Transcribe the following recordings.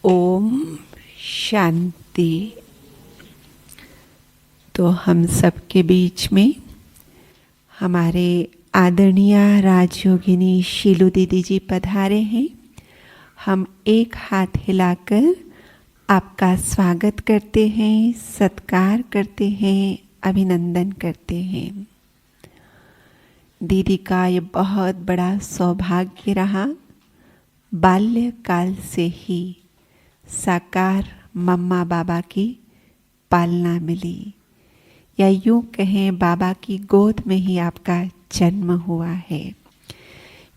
ओम शांति। तो हम सबके बीच में हमारे आदरणीय राजयोगिनी शीलू दीदी जी पधारे हैं। हम एक हाथ हिलाकर आपका स्वागत करते हैं, सत्कार करते हैं, अभिनंदन करते हैं। दीदी का ये बहुत बड़ा सौभाग्य रहा, बाल्यकाल से ही साकार मम्मा बाबा की पालना मिली, या यूं कहें बाबा की गोद में ही आपका जन्म हुआ है।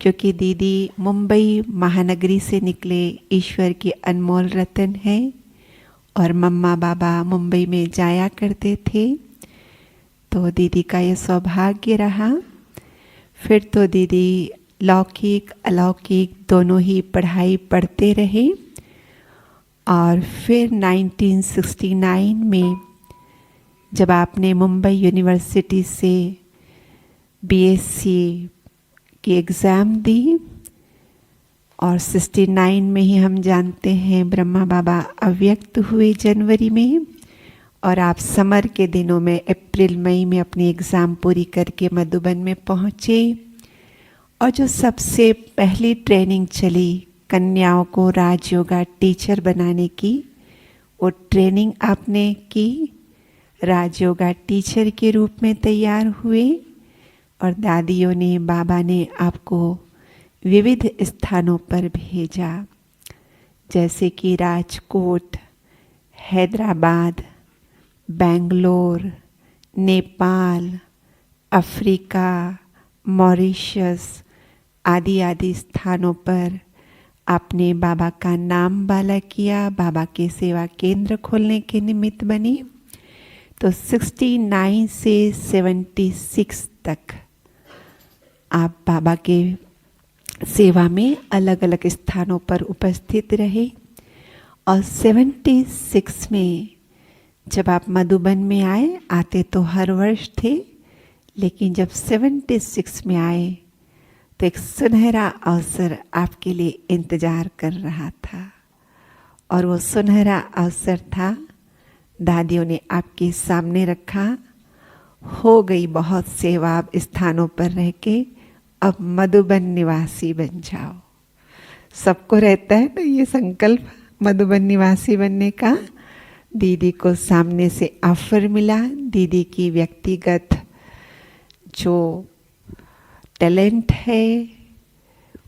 क्योंकि दीदी मुंबई महानगरी से निकले ईश्वर की अनमोल रतन है और मम्मा बाबा मुंबई में जाया करते थे। तो दीदी का ये सौभाग्य रहा। फिर तो दीदी लौकिक अलौकिक दोनों ही पढ़ाई पढ़ते रहे और फिर 1969 में जब आपने मुंबई यूनिवर्सिटी से बीएससी की एग्ज़ाम दी और 69 में ही हम जानते हैं ब्रह्मा बाबा अव्यक्त हुए जनवरी में, और आप समर के दिनों में अप्रैल मई में अपनी एग्ज़ाम पूरी करके मधुबन में पहुँचे। और जो सबसे पहली ट्रेनिंग चली कन्याओं को राजयोगा टीचर बनाने की, वो ट्रेनिंग आपने की, राजयोगा टीचर के रूप में तैयार हुए। और दादियों ने बाबा ने आपको विविध स्थानों पर भेजा, जैसे कि राजकोट, हैदराबाद, बेंगलोर, नेपाल, अफ्रीका, मॉरिशस आदि आदि स्थानों पर आपने बाबा का नाम बाला किया, बाबा के सेवा केंद्र खोलने के निमित्त बनी। तो 69 से 76 तक आप बाबा के सेवा में अलग अलग स्थानों पर उपस्थित रहे। और 76 में जब आप मधुबन में आते तो हर वर्ष थे, लेकिन जब 76 में आए तो एक सुनहरा अवसर आपके लिए इंतज़ार कर रहा था। और वो सुनहरा अवसर था, दादियों ने आपके सामने रखा, हो गई बहुत सेवा अब स्थानों पर रह के, अब मधुबन निवासी बन जाओ। सबको रहता है ना ये संकल्प मधुबन निवासी बनने का। दीदी को सामने से ऑफर मिला। दीदी की व्यक्तिगत जो टैलेंट है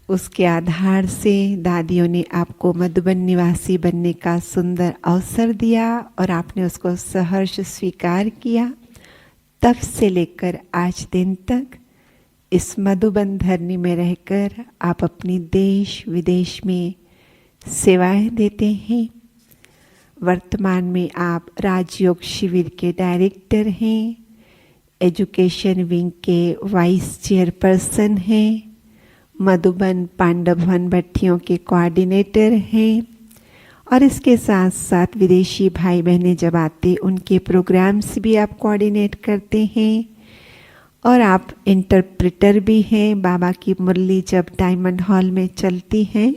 उसके आधार से दादियों ने आपको मधुबन निवासी बनने का सुंदर अवसर दिया और आपने उसको सहर्ष स्वीकार किया। तब से लेकर आज दिन तक इस मधुबन धरनी में रहकर आप अपनी देश विदेश में सेवाएं देते हैं। वर्तमान में आप राजयोग शिविर के डायरेक्टर हैं, एजुकेशन विंग के वाइस चेयरपर्सन हैं, मधुबन पांडवन भट्टियों के कोऑर्डिनेटर हैं, और इसके साथ साथ विदेशी भाई बहनें जब आते उनके प्रोग्राम्स भी आप कोऑर्डिनेट करते हैं। और आप इंटरप्रेटर भी हैं। बाबा की मुरली जब डायमंड हॉल में चलती हैं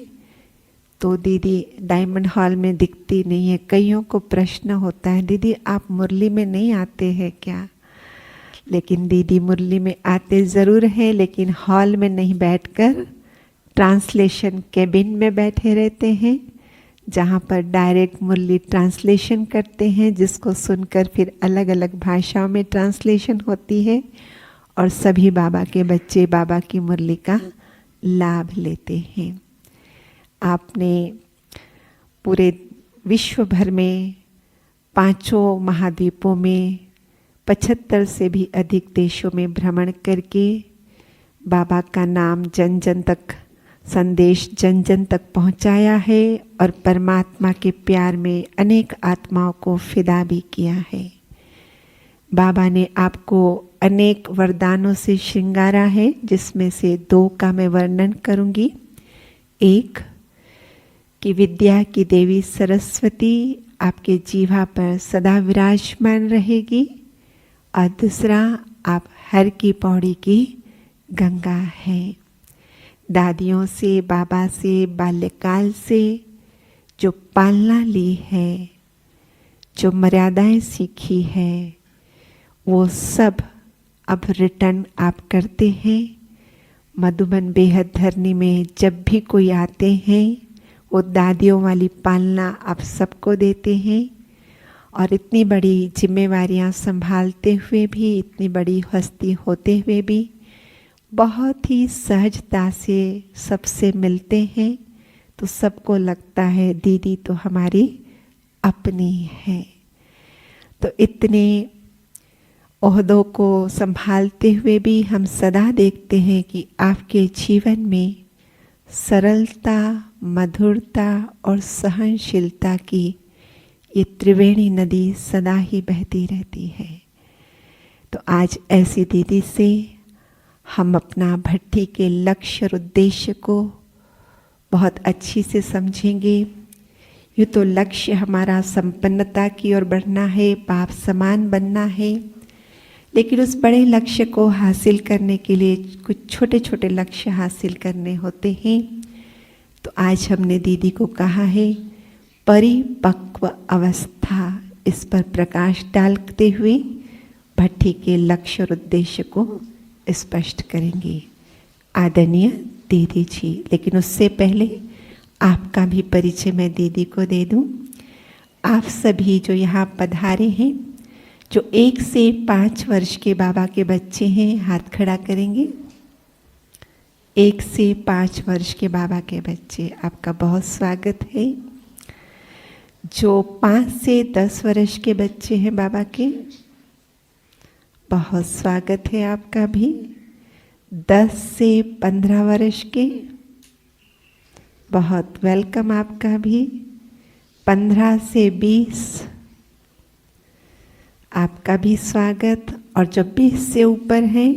तो दीदी डायमंड हॉल में दिखती नहीं है। कईयों को प्रश्न होता है, दीदी आप मुरली में नहीं आते हैं क्या? लेकिन दीदी मुरली में आते ज़रूर हैं, लेकिन हॉल में नहीं बैठकर ट्रांसलेशन केबिन में बैठे रहते हैं, जहाँ पर डायरेक्ट मुरली ट्रांसलेशन करते हैं, जिसको सुनकर फिर अलग अलग भाषाओं में ट्रांसलेशन होती है और सभी बाबा के बच्चे बाबा की मुरली का लाभ लेते हैं। आपने पूरे विश्व भर में 5 महाद्वीपों में 75 से भी अधिक देशों में भ्रमण करके बाबा का नाम जन जन तक, संदेश जन जन तक पहुंचाया है और परमात्मा के प्यार में अनेक आत्माओं को फिदा भी किया है। बाबा ने आपको अनेक वरदानों से श्रृंगारा है, जिसमें से 2 का मैं वर्णन करूंगी। एक कि विद्या की देवी सरस्वती आपके जीवा पर सदा विराजमान रहेगी, और दूसरा आप हर की पौड़ी की गंगा हैं। दादियों से बाबा से बाल्यकाल से जो पालना ली है, जो मर्यादाएं सीखी है, वो सब अब रिटर्न आप करते हैं। मधुबन बेहद धरनी में जब भी कोई आते हैं, वो दादियों वाली पालना आप सबको देते हैं। और इतनी बड़ी जिम्मेवारियां संभालते हुए भी, इतनी बड़ी हस्ती होते हुए भी बहुत ही सहजता से सबसे मिलते हैं, तो सबको लगता है दीदी तो हमारी अपनी है। तो इतने ओहदों को संभालते हुए भी हम सदा देखते हैं कि आपके जीवन में सरलता, मधुरता और सहनशीलता की ये त्रिवेणी नदी सदा ही बहती रहती है। तो आज ऐसी दीदी से हम अपना भट्ठी के लक्ष्य और उद्देश्य को बहुत अच्छी से समझेंगे। ये तो लक्ष्य हमारा संपन्नता की ओर बढ़ना है, बाप समान बनना है, लेकिन उस बड़े लक्ष्य को हासिल करने के लिए कुछ छोटे छोटे लक्ष्य हासिल करने होते हैं। तो आज हमने दीदी को कहा है परिपक्व अवस्था, इस पर प्रकाश डालते हुए भट्ठी के लक्ष्य और उद्देश्य को स्पष्ट करेंगे आदरणीय दीदी जी। लेकिन उससे पहले आपका भी परिचय मैं दीदी को दे दूं। आप सभी जो यहाँ पधारे हैं, जो 1 से 5 वर्ष के बाबा के बच्चे हैं, हाथ खड़ा करेंगे। 1 से 5 वर्ष के बाबा के बच्चे, आपका बहुत स्वागत है। जो 5 से 10 वर्ष के बच्चे हैं बाबा के, बहुत स्वागत है आपका भी। 10 से 15 वर्ष के, बहुत वेलकम आपका भी। 15 से 20, आपका भी स्वागत। और जो 20 से ऊपर हैं,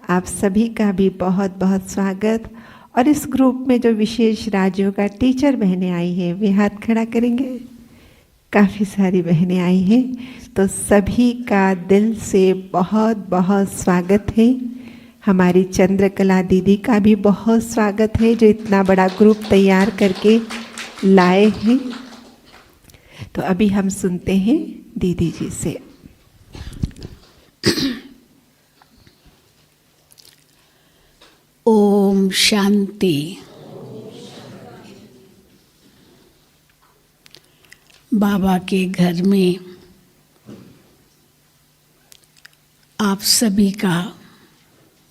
आप सभी का भी बहुत बहुत स्वागत। और इस ग्रुप में जो विशेष राज्यों का टीचर बहनें आई हैं, वे हाथ खड़ा करेंगे। काफ़ी सारी बहनें आई हैं, तो सभी का दिल से बहुत बहुत स्वागत है। हमारी चंद्रकला दीदी का भी बहुत स्वागत है, जो इतना बड़ा ग्रुप तैयार करके लाए हैं। तो अभी हम सुनते हैं दीदी जी से। ओम शांति। बाबा के घर में आप सभी का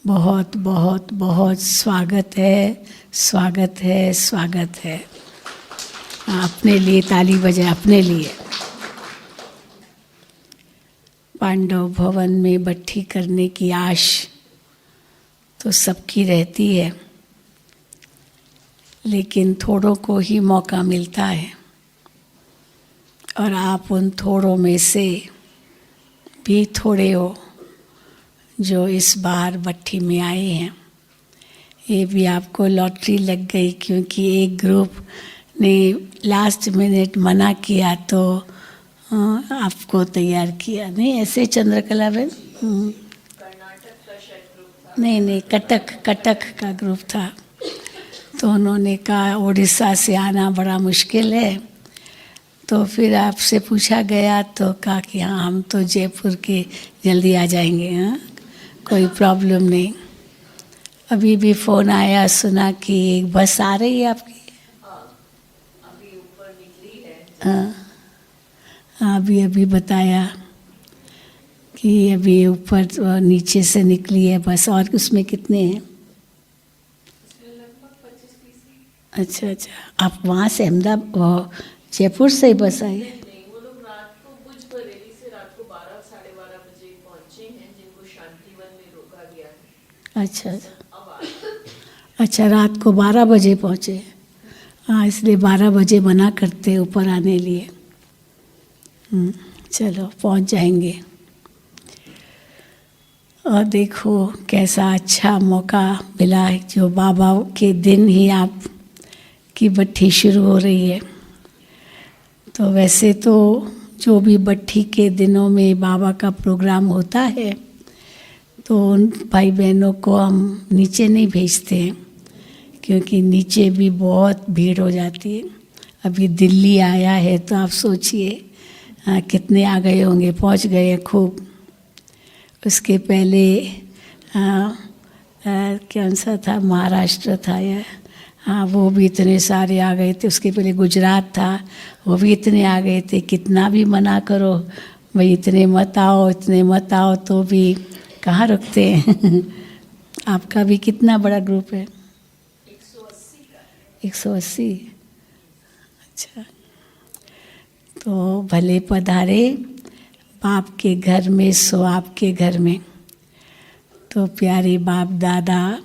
बहुत बहुत बहुत स्वागत है, स्वागत है, स्वागत है। अपने लिए ताली बजाए, अपने लिए। पांडव भवन में भट्ठी करने की आश तो सबकी रहती है, लेकिन थोड़ों को ही मौका मिलता है। और आप उन थोड़ों में से भी थोड़े हो जो इस बार भट्ठी में आए हैं। ये भी आपको लॉटरी लग गई, क्योंकि एक ग्रुप ने लास्ट मिनट मना किया तो आपको तैयार किया। नहीं ऐसे चंद्रकला बहन, नहीं कटक का ग्रुप था, तो उन्होंने कहा उड़ीसा से आना बड़ा मुश्किल है। तो फिर आपसे पूछा गया तो कहा कि हाँ हम तो जयपुर के जल्दी आ जाएंगे, हाँ कोई प्रॉब्लम नहीं। अभी भी फ़ोन आया, सुना कि एक बस आ रही है आपकी। अभी ऊपर निकली है। हाँ अभी बताया कि अभी ऊपर नीचे से निकली है बस। और उसमें कितने हैं? लगभग 25-30। अच्छा, आप वहाँ से अहमदाबाद जयपुर से ही बस आई है? नहीं, वो लोग रात को भुज बरेली से रात को 12-12:30 बजे पहुंचे हैं, जिनको शांतिवन में रोका गया है। अच्छा, रात को 12 बजे पहुँचे। हाँ, इसलिए 12 बजे मना करते ऊपर आने लिए। चलो पहुँच जाएंगे। और देखो कैसा अच्छा मौका मिला है, जो बाबा के दिन ही आप की भट्ठी शुरू हो रही है। तो वैसे तो जो भी भट्ठी के दिनों में बाबा का प्रोग्राम होता है, तो उन भाई बहनों को हम नीचे नहीं भेजते हैं, क्योंकि नीचे भी बहुत भीड़ हो जाती है। अभी दिल्ली आया है तो आप सोचिए कितने आ गए होंगे, पहुंच गए खूब। उसके पहले कौन सा था, महाराष्ट्र था या, हाँ वो भी इतने सारे आ गए थे। उसके पहले गुजरात था, वो भी इतने आ गए थे। कितना भी मना करो भाई इतने मत आओ, इतने मत आओ, तो भी कहाँ रुकते हैं। आपका भी कितना बड़ा ग्रुप है? 180। अच्छा, तो भले पधारे बाप के घर में सो आपके घर में। तो प्यारे बाप दादा,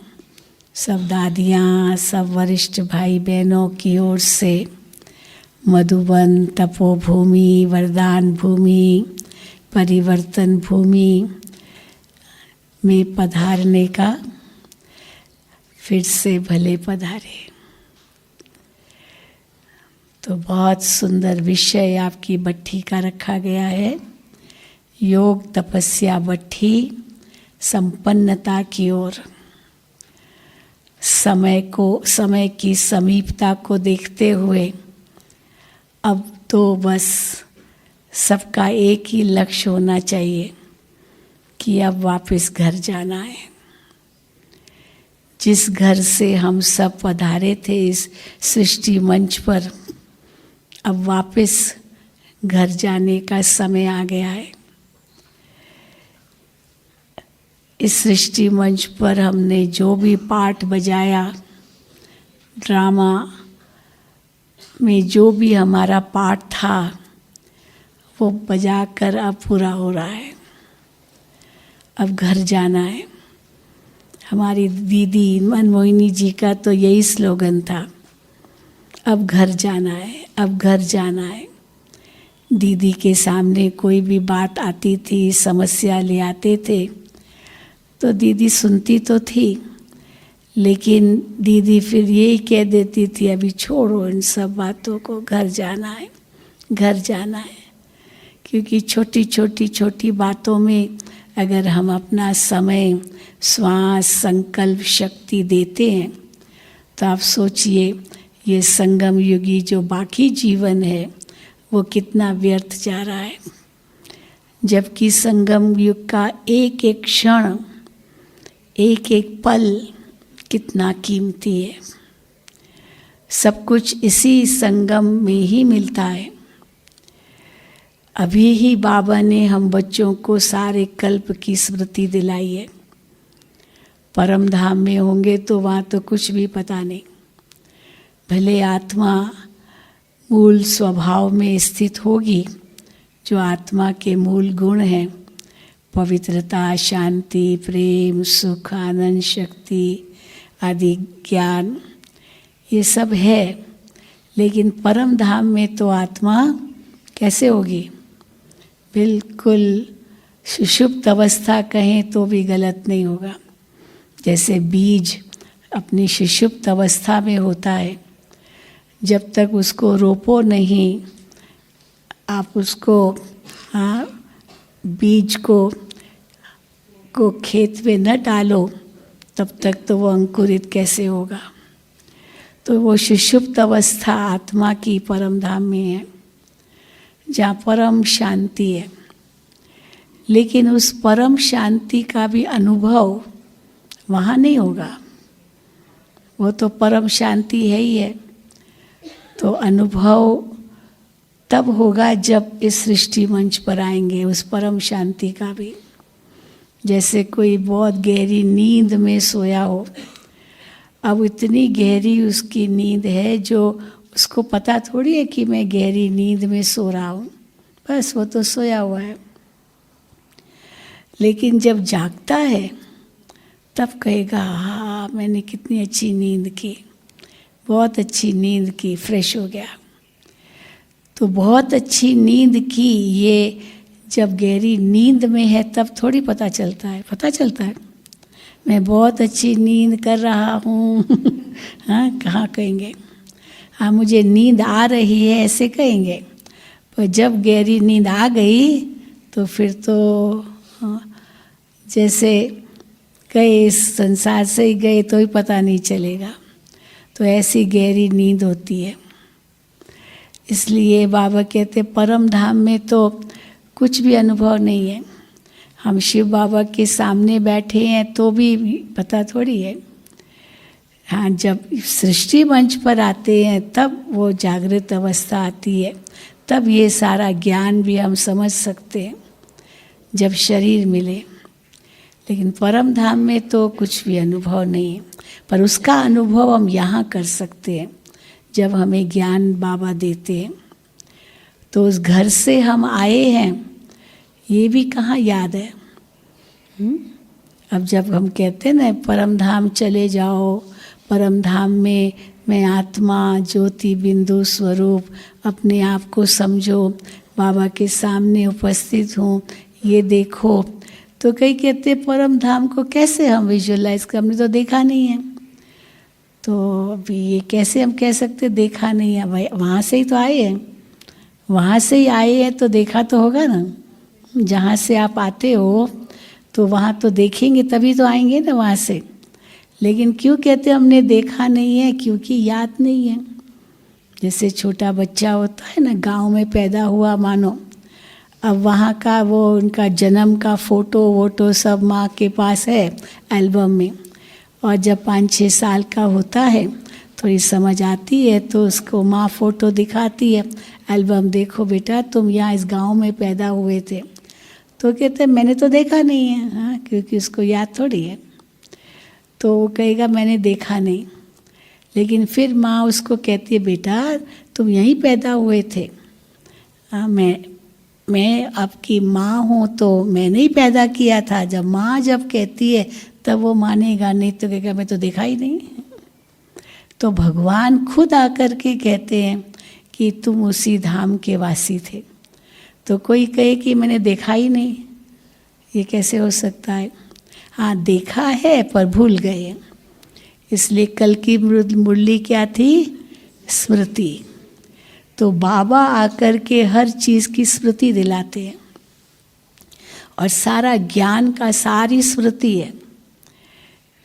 सब दादियाँ, सब वरिष्ठ भाई बहनों की ओर से मधुबन तपोभूमि, वरदान भूमि, परिवर्तन भूमि में पधारने का फिर से भले पधारे। तो बहुत सुंदर विषय आपकी भट्ठी का रखा गया है, योग तपस्या भट्ठी संपन्नता की ओर। समय की समीपता को देखते हुए अब तो बस सबका एक ही लक्ष्य होना चाहिए कि अब वापस घर जाना है। जिस घर से हम सब पधारे थे इस सृष्टि मंच पर, अब वापस घर जाने का समय आ गया है। इस सृष्टि मंच पर हमने जो भी पाठ बजाया, ड्रामा में जो भी हमारा पाठ था, वो बजाकर अब पूरा हो रहा है। अब घर जाना है। हमारी दीदी मनमोहिनी जी का तो यही स्लोगन था, अब घर जाना है, अब घर जाना है। दीदी के सामने कोई भी बात आती थी, समस्या ले आते थे, तो दीदी सुनती तो थी, लेकिन दीदी फिर यही कह देती थी, अभी छोड़ो इन सब बातों को, घर जाना है, घर जाना है। क्योंकि छोटी बातों में अगर हम अपना समय, श्वास, संकल्प शक्ति देते हैं, तो आप सोचिए ये संगम युगी जो बाकी जीवन है वो कितना व्यर्थ जा रहा है। जबकि संगम युग का एक एक क्षण, एक एक पल कितना कीमती है। सब कुछ इसी संगम में ही मिलता है। अभी ही बाबा ने हम बच्चों को सारे कल्प की स्मृति दिलाई है। परम धाम में होंगे तो वहाँ तो कुछ भी पता नहीं। भले आत्मा मूल स्वभाव में स्थित होगी, जो आत्मा के मूल गुण हैं, पवित्रता, शांति, प्रेम, सुख, आनंद, शक्ति आदि, ज्ञान, ये सब है। लेकिन परम धाम में तो आत्मा कैसे होगी? बिल्कुल सुषुप्त अवस्था कहें तो भी गलत नहीं होगा। जैसे बीज अपनी सुषुप्त अवस्था में होता है, जब तक उसको रोपो नहीं, आप उसको बीज को खेत में न डालो, तब तक तो वो अंकुरित कैसे होगा? तो वो सुषुप्त अवस्था आत्मा की परम धाम में है, जहाँ परम शांति है। लेकिन उस परम शांति का भी अनुभव वहाँ नहीं होगा। वो तो परम शांति है ही है। तो अनुभव तब होगा जब इस सृष्टि मंच पर आएंगे उस परम शांति का भी। जैसे कोई बहुत गहरी नींद में सोया हो, अब इतनी गहरी उसकी नींद है जो उसको पता थोड़ी है कि मैं गहरी नींद में सो रहा हूँ, बस वो तो सोया हुआ है। लेकिन जब जागता है तब कहेगा, हाँ मैंने कितनी अच्छी नींद की, बहुत अच्छी नींद की, फ्रेश हो गया। तो बहुत अच्छी नींद की, ये जब गहरी नींद में है तब थोड़ी पता चलता है। पता चलता है मैं बहुत अच्छी नींद कर रहा हूँ। हाँ, कहाँ कहेंगे? हाँ मुझे नींद आ रही है ऐसे कहेंगे, पर जब गहरी नींद आ गई तो फिर तो जैसे गए, इस संसार से ही गए तो ही पता नहीं चलेगा। तो ऐसी गहरी नींद होती है। इसलिए बाबा कहते परम धाम में तो कुछ भी अनुभव नहीं है। हम शिव बाबा के सामने बैठे हैं तो भी पता थोड़ी है। हाँ, जब सृष्टि मंच पर आते हैं तब वो जागृत अवस्था आती है, तब ये सारा ज्ञान भी हम समझ सकते हैं जब शरीर मिले। लेकिन परम धाम में तो कुछ भी अनुभव नहीं है, पर उसका अनुभव हम यहाँ कर सकते हैं जब हमें ज्ञान बाबा देते हैं। तो उस घर से हम आए हैं ये भी कहाँ याद है। अब जब हम कहते हैं ना परम धाम चले जाओ, परम धाम में मैं आत्मा ज्योति बिंदु स्वरूप अपने आप को समझो, बाबा के सामने उपस्थित हूँ, ये देखो। तो कई कहते परम धाम को कैसे हम विजुअलाइज कर, हमने तो देखा नहीं है। तो अभी ये कैसे हम कह सकते देखा नहीं है, भाई वहाँ से ही तो आए हैं, वहाँ से ही आए हैं तो देखा तो होगा ना। जहाँ से आप आते हो तो वहाँ तो देखेंगे तभी तो आएंगे ना वहाँ से। लेकिन क्यों कहते हमने देखा नहीं है, क्योंकि याद नहीं है। जैसे छोटा बच्चा होता है ना, गांव में पैदा हुआ मानो, अब वहाँ का वो उनका जन्म का फ़ोटो वोटो सब माँ के पास है एल्बम में, और जब 5-6 साल का होता है थोड़ी समझ आती है तो उसको माँ फ़ोटो दिखाती है, एल्बम देखो बेटा तुम यहाँ इस गांव में पैदा हुए थे। तो कहते मैंने तो देखा नहीं है, हाँ, क्योंकि उसको याद थोड़ी है। तो वो कहेगा मैंने देखा नहीं। लेकिन फिर माँ उसको कहती है बेटा तुम यहीं पैदा हुए थे। हाँ, मैं आपकी माँ हूँ तो मैंने ही पैदा किया था। जब माँ जब कहती है तब वो मानेगा, नहीं तो कहेगा मैं तो देखा ही नहीं। तो भगवान खुद आकर के कहते हैं कि तुम उसी धाम के वासी थे। तो कोई कहे कि मैंने देखा ही नहीं, ये कैसे हो सकता है। हाँ, देखा है पर भूल गए। इसलिए कल की मुरली क्या थी, स्मृति। तो बाबा आकर के हर चीज़ की स्मृति दिलाते हैं, और सारा ज्ञान का सारी स्मृति है।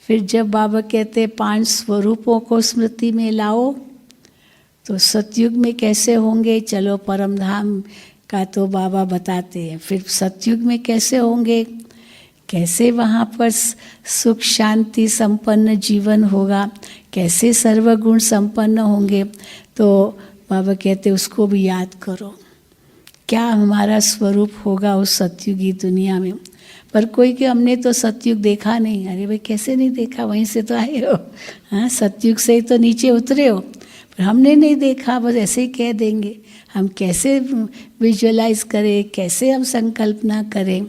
फिर जब बाबा कहते हैं 5 स्वरूपों को स्मृति में लाओ, तो सतयुग में कैसे होंगे, चलो परम धाम का तो बाबा बताते हैं। फिर सतयुग में कैसे होंगे, कैसे वहाँ पर सुख शांति संपन्न जीवन होगा, कैसे सर्वगुण संपन्न होंगे। तो बाबा कहते उसको भी याद करो, क्या हमारा स्वरूप होगा उस सतयुगी दुनिया में। पर कोई कि हमने तो सतयुग देखा नहीं। अरे भाई कैसे नहीं देखा, वहीं से तो आए हो, हाँ, सतयुग से ही तो नीचे उतरे हो, पर हमने नहीं देखा, बस ऐसे ही कह देंगे। हम कैसे विजुअलाइज करें, कैसे हम संकल्पना करें।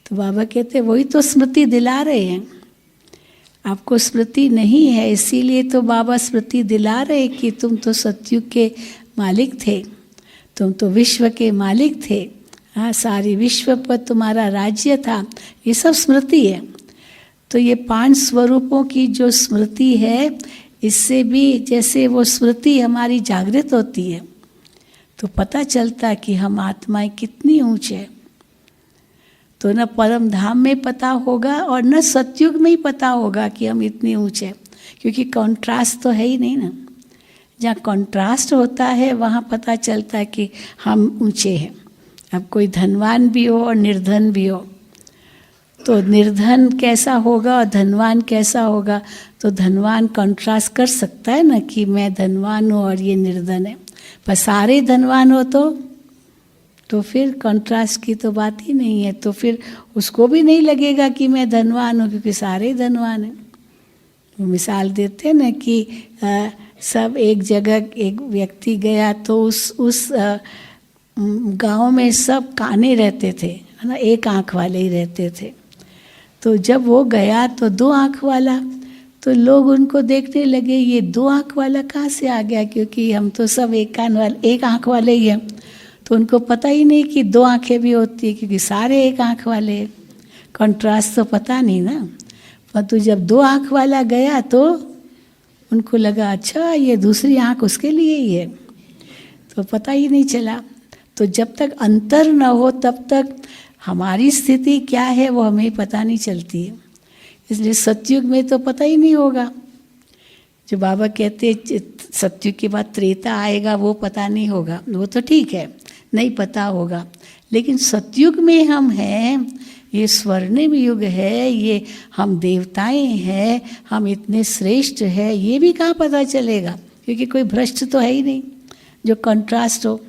तो बाबा कहते वही तो स्मृति दिला रहे हैं। आपको स्मृति नहीं है, इसीलिए तो बाबा स्मृति दिला रहे कि तुम तो सतयुग के मालिक थे, तुम तो विश्व के मालिक थे। हाँ, सारी विश्व पर तुम्हारा राज्य था। ये सब स्मृति है। तो ये 5 स्वरूपों की जो स्मृति है, इससे भी जैसे वो स्मृति हमारी जागृत होती है तो पता चलता कि हम आत्माएं कितनी ऊंचे। तो न परम धाम में पता होगा और न सतयुग में ही पता होगा कि हम इतने ऊंचे, क्योंकि कॉन्ट्रास्ट तो है ही नहीं ना। जहाँ कॉन्ट्रास्ट होता है वहाँ पता चलता है कि हम ऊंचे हैं। अब कोई धनवान भी हो और निर्धन भी हो, तो निर्धन कैसा होगा और धनवान कैसा होगा। तो धनवान कॉन्ट्रास्ट कर सकता है ना कि मैं धनवान हूँ और ये निर्धन है। पर सारे धनवान हो तो फिर कॉन्ट्रास्ट की तो बात ही नहीं है। तो फिर उसको भी नहीं लगेगा कि मैं धनवान हूँ, क्योंकि सारे धनवान हैं। वो मिसाल देते हैं ना कि सब एक जगह एक व्यक्ति गया तो उस गांव में सब काने रहते थे, है ना, एक आँख वाले ही रहते थे। तो जब वो गया तो 2 आँख वाला, तो लोग उनको देखने लगे ये 2 आँख वाला कहाँ से आ गया, क्योंकि हम तो सब एक आँख वाले ही हैं। तो उनको पता ही नहीं कि 2 आँखें भी होती है, क्योंकि सारे एक आँख वाले हैं। कॉन्ट्रास्ट तो पता नहीं ना। पर तो जब 2 आँख वाला गया तो उनको लगा अच्छा ये दूसरी आँख उसके लिए ही है, तो पता ही नहीं चला। तो जब तक अंतर न हो तब तक हमारी स्थिति क्या है वो हमें पता नहीं चलती है। इसलिए सतयुग में तो पता ही नहीं होगा। जो बाबा कहते सत्युग के बाद त्रेता आएगा वो पता नहीं होगा, वो तो ठीक है, नहीं पता होगा, लेकिन सतयुग में हम हैं, ये स्वर्णिम युग है, ये हम देवताएं हैं, हम इतने श्रेष्ठ हैं, ये भी कहाँ पता चलेगा, क्योंकि कोई भ्रष्ट तो है ही नहीं जो कंट्रास्ट हो।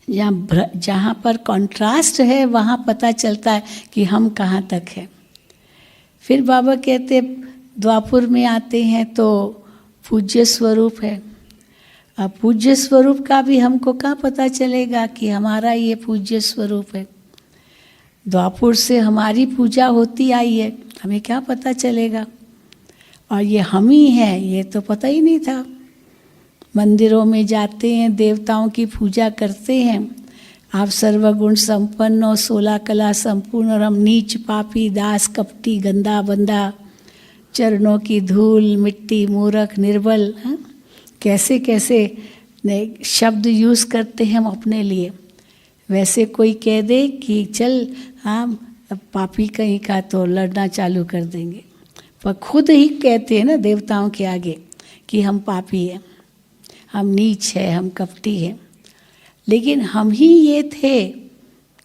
जहाँ पर कंट्रास्ट है वहाँ पता चलता है कि हम कहाँ तक हैं। फिर बाबा कहते द्वापुर में आते हैं तो पूज्य स्वरूप है। अब पूज्य स्वरूप का भी हमको कहाँ पता चलेगा कि हमारा ये पूज्य स्वरूप है। द्वापुर से हमारी पूजा होती आई है, हमें क्या पता चलेगा, और ये हम ही हैं ये तो पता ही नहीं था। मंदिरों में जाते हैं, देवताओं की पूजा करते हैं, आप सर्वगुण संपन्न और 16 कला संपूर्ण, और हम नीच पापी दास कपटी गंदा बंदा, चरणों की धूल मिट्टी मूर्ख निर्बल, कैसे कैसे शब्द यूज़ करते हैं हम अपने लिए। वैसे कोई कह दे कि चल हम पापी कहीं का तो लड़ना चालू कर देंगे, पर खुद ही कहते हैं ना देवताओं के आगे कि हम पापी हैं, हम नीच है, हम कपटी हैं, लेकिन हम ही ये थे,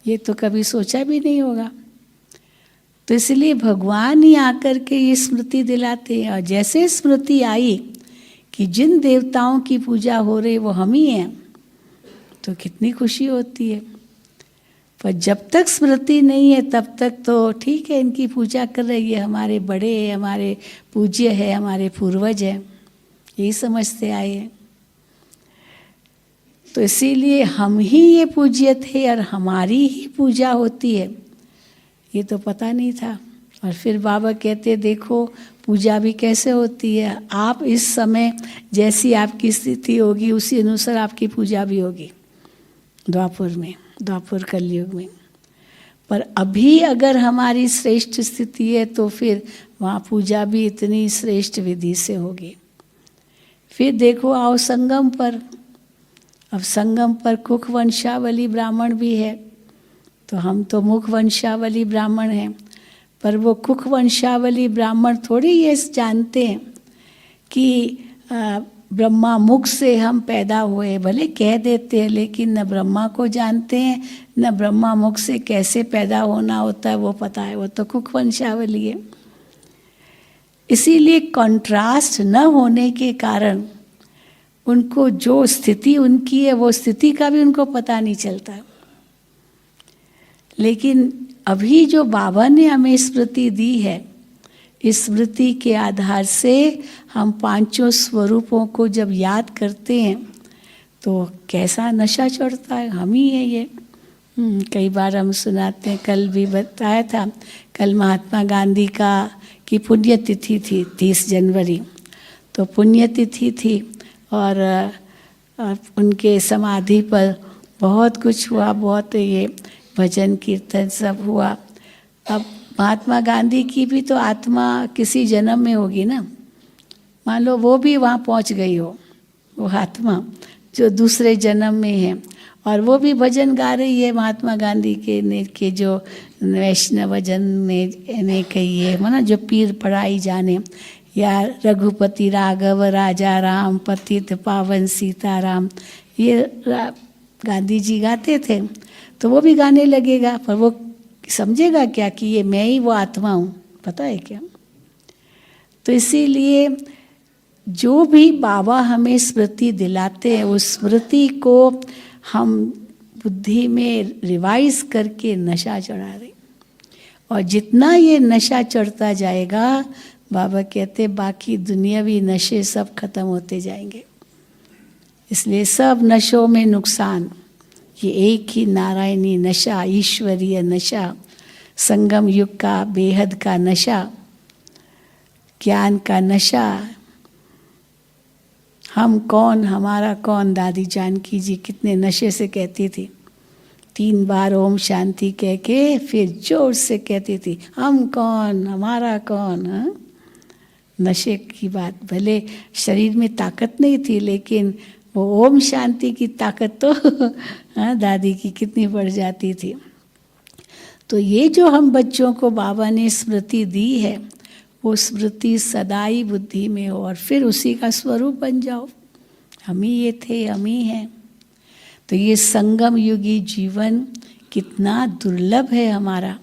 ये तो कभी सोचा भी नहीं होगा। तो इसलिए भगवान ही आकर के ये स्मृति दिलाते हैं, और जैसे स्मृति आई कि जिन देवताओं की पूजा हो रही वो हम ही हैं, तो कितनी खुशी होती है। पर जब तक स्मृति नहीं है तब तक तो ठीक है, इनकी पूजा कर रही है, हमारे बड़े हैं, हमारे पूज्य है, हमारे पूर्वज हैं, यही समझते आए हैं। तो इसीलिए हम ही ये पूज्य थे और हमारी ही पूजा होती है, ये तो पता नहीं था। और फिर बाबा कहते देखो पूजा भी कैसे होती है, आप इस समय जैसी आपकी स्थिति होगी उसी अनुसार आपकी पूजा भी होगी द्वापुर में, द्वापुर कलयुग में। पर अभी अगर हमारी श्रेष्ठ स्थिति है तो फिर वहाँ पूजा भी इतनी श्रेष्ठ विधि से होगी। फिर देखो आओ संगम पर, अब संगम पर कुख वंशावली ब्राह्मण भी है, तो हम तो मुख वंशावली ब्राह्मण हैं, पर वो कुख वंशावली ब्राह्मण थोड़ी ये जानते हैं कि ब्रह्मा मुख से हम पैदा हुए, भले कह देते हैं, लेकिन न ब्रह्मा को जानते हैं न ब्रह्मा मुख से कैसे पैदा होना होता है वो पता है, वो तो कुख वंशावली है। इसीलिए कंट्रास्ट न होने के कारण उनको जो स्थिति उनकी है वो स्थिति का भी उनको पता नहीं चलता। लेकिन अभी जो बाबा ने हमें स्मृति दी है, इस स्मृति के आधार से हम पांचों स्वरूपों को जब याद करते हैं तो कैसा नशा चढ़ता है, हम ही है ये। कई बार हम सुनाते हैं, कल भी बताया था, कल महात्मा गांधी की पुण्यतिथि थी 30 जनवरी, तो पुण्यतिथि थी और उनके समाधि पर बहुत कुछ हुआ, बहुत ये भजन कीर्तन सब हुआ। अब महात्मा गांधी की भी तो आत्मा किसी जन्म में होगी ना, मान लो वो भी वहाँ पहुँच गई हो, वो आत्मा जो दूसरे जन्म में है, और वो भी भजन गा रही है महात्मा गांधी के जो वैष्णव भजन ने कहिए माना जो पीर पढ़ाई जाने, या रघुपति राघव राजा राम पतित पावन सीताराम, ये गांधी जी गाते थे, तो वो भी गाने लगेगा, पर वो समझेगा क्या कि ये मैं ही वो आत्मा हूँ, पता है क्या। तो इसीलिए जो भी बाबा हमें स्मृति दिलाते हैं उस स्मृति को हम बुद्धि में रिवाइज करके नशा चढ़ा रहे, और जितना ये नशा चढ़ता जाएगा बाबा कहते बाकी दुनियावी नशे सब खत्म होते जाएंगे। इसलिए सब नशों में नुकसान, ये एक ही नारायणी नशा, ईश्वरीय नशा, संगम युग का बेहद का नशा, ज्ञान का नशा। हम कौन हमारा कौन, दादी जानकी जी कितने नशे से कहती थी, 3 बार ओम शांति कह के फिर जोर से कहती थी हम कौन हमारा कौन। हाँ, नशे की बात, भले शरीर में ताकत नहीं थी लेकिन वो ओम शांति की ताकत तो हाँ दादी की कितनी बढ़ जाती थी। तो ये जो हम बच्चों को बाबा ने स्मृति दी है वो स्मृति सदाई बुद्धि में हो और फिर उसी का स्वरूप बन जाओ। हम ही ये थे, हम ही हैं। तो ये संगम युगी जीवन कितना दुर्लभ है हमारा।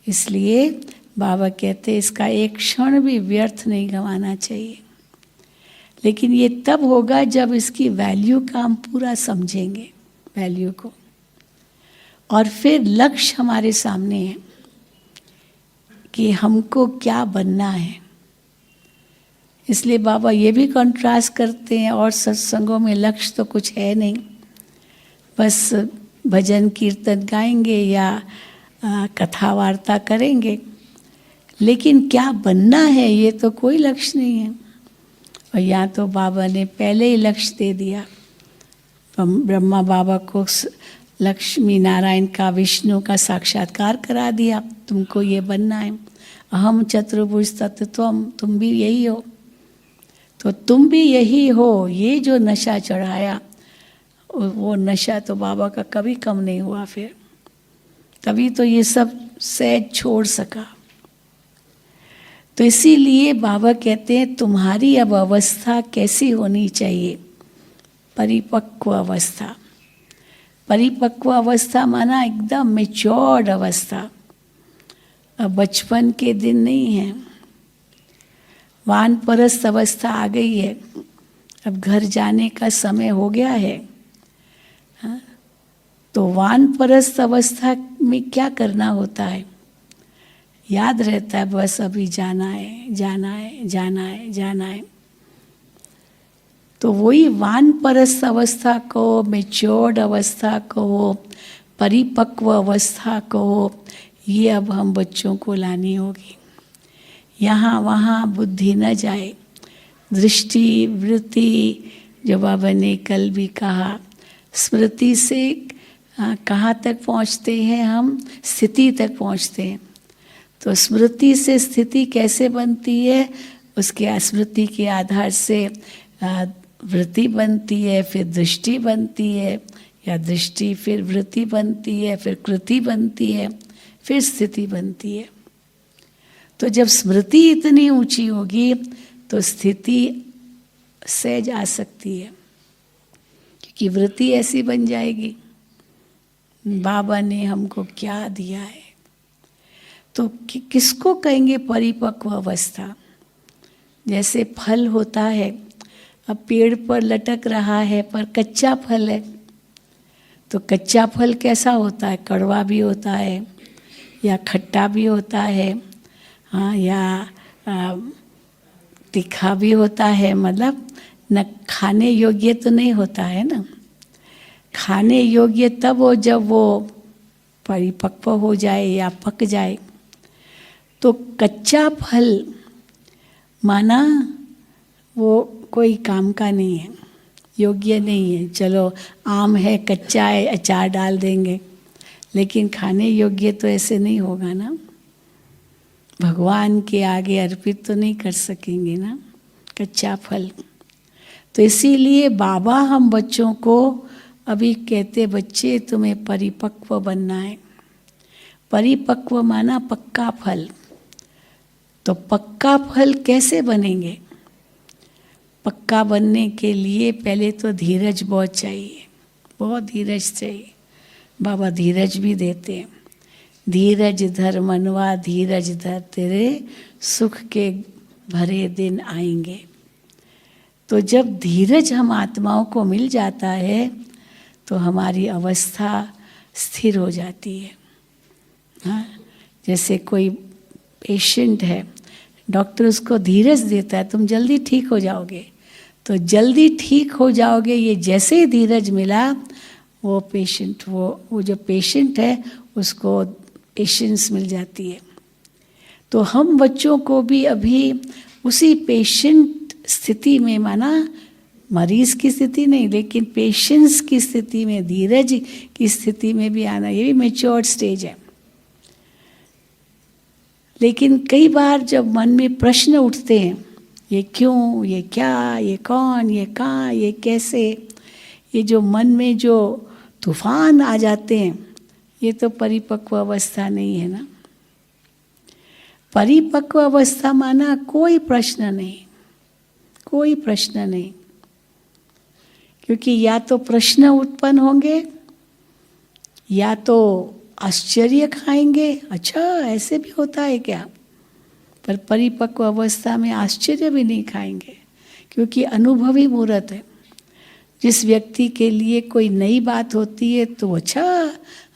इसलिए बाबा कहते हैं इसका एक क्षण भी व्यर्थ नहीं गंवाना चाहिए। लेकिन ये तब होगा जब इसकी वैल्यू का हम पूरा समझेंगे, वैल्यू को। और फिर लक्ष्य हमारे सामने है कि हमको क्या बनना है। इसलिए बाबा ये भी कंट्रास्ट करते हैं, और सत्संगों में लक्ष्य तो कुछ है नहीं, बस भजन कीर्तन गाएंगे या कथा वार्ता करेंगे, लेकिन क्या बनना है ये तो कोई लक्ष्य नहीं है। और यहाँ तो बाबा ने पहले ही लक्ष्य दे दिया। ब्रह्मा बाबा को लक्ष्मी नारायण का, विष्णु का साक्षात्कार करा दिया, तुमको ये बनना है। अहम चतुर्भुज तत्त्वम, तुम भी यही हो। तो तुम भी यही हो। ये जो नशा चढ़ाया, वो नशा तो बाबा का कभी कम नहीं हुआ। फिर तभी तो ये सब सहज छोड़ सका। तो इसीलिए बाबा कहते हैं तुम्हारी अब अवस्था कैसी होनी चाहिए? परिपक्व अवस्था। परिपक्व अवस्था माना एकदम मैच्योर्ड अवस्था। अब बचपन के दिन नहीं है, वानप्रस्थ अवस्था आ गई है। अब घर जाने का समय हो गया है। हाँ? तो वानप्रस्थ अवस्था में क्या करना होता है? याद रहता है बस अभी जाना है, जाना है, जाना है, जाना है। तो वही वानप्रस्थ अवस्था को, मैच्योर्ड अवस्था को, परिपक्व अवस्था को, ये अब हम बच्चों को लानी होगी। यहाँ वहाँ बुद्धि न जाए। दृष्टि, वृत्ति, जो बाबा ने कल भी कहा, स्मृति से कहाँ तक पहुँचते हैं हम? स्थिति तक पहुँचते हैं। तो स्मृति से स्थिति कैसे बनती है? उसके स्मृति के आधार से वृत्ति बनती है, फिर दृष्टि बनती है, या दृष्टि फिर वृत्ति बनती है, फिर कृति बनती है, फिर स्थिति बनती है। तो जब स्मृति इतनी ऊंची होगी तो स्थिति सहज आ सकती है, क्योंकि वृत्ति ऐसी बन जाएगी बाबा ने हमको क्या दिया है। तो किसको कहेंगे परिपक्व अवस्था? जैसे फल होता है, अब पेड़ पर लटक रहा है पर कच्चा फल है, तो कच्चा फल कैसा होता है? कड़वा भी होता है, या खट्टा भी होता है, हाँ, या तीखा भी होता है। मतलब न खाने योग्य तो नहीं होता है ना। खाने योग्य तब हो जब वो परिपक्व हो जाए या पक जाए। तो कच्चा फल माना वो कोई काम का नहीं है, योग्य नहीं है। चलो आम है, कच्चा है, अचार डाल देंगे, लेकिन खाने योग्य तो ऐसे नहीं होगा ना। भगवान के आगे अर्पित तो नहीं कर सकेंगे ना कच्चा फल। तो इसीलिए बाबा हम बच्चों को अभी कहते, बच्चे तुम्हें परिपक्व बनना है। परिपक्व माना पक्का फल। तो पक्का फल कैसे बनेंगे? पक्का बनने के लिए पहले तो धीरज बहुत चाहिए, बहुत धीरज चाहिए। बाबा धीरज भी देते हैं। धीरज धर मनवा, धीरज धर, तेरे सुख के भरे दिन आएंगे। तो जब धीरज हम आत्माओं को मिल जाता है तो हमारी अवस्था स्थिर हो जाती है। हाँ, जैसे कोई पेशेंट है, डॉक्टर उसको धीरज देता है, तुम जल्दी ठीक हो जाओगे। तो जल्दी ठीक हो जाओगे, ये जैसे ही धीरज मिला, वो पेशेंट, वो जो पेशेंट है उसको पेशेंस मिल जाती है। तो हम बच्चों को भी अभी उसी पेशेंट स्थिति में, माना मरीज की स्थिति नहीं, लेकिन पेशेंस की स्थिति में, धीरज की स्थिति में भी आना, ये भी मैच्योर्ड स्टेज है। लेकिन कई बार जब मन में प्रश्न उठते हैं, ये क्यों, ये क्या, ये कौन, ये कहाँ, ये कैसे, ये जो मन में जो तूफान आ जाते हैं, ये तो परिपक्व अवस्था नहीं है ना। परिपक्व अवस्था माना कोई प्रश्न नहीं, कोई प्रश्न नहीं, क्योंकि या तो प्रश्न उत्पन्न होंगे या तो आश्चर्य खाएंगे, अच्छा ऐसे भी होता है क्या। पर परिपक्व अवस्था में आश्चर्य भी नहीं खाएंगे, क्योंकि अनुभवी मूर्त है। जिस व्यक्ति के लिए कोई नई बात होती है तो अच्छा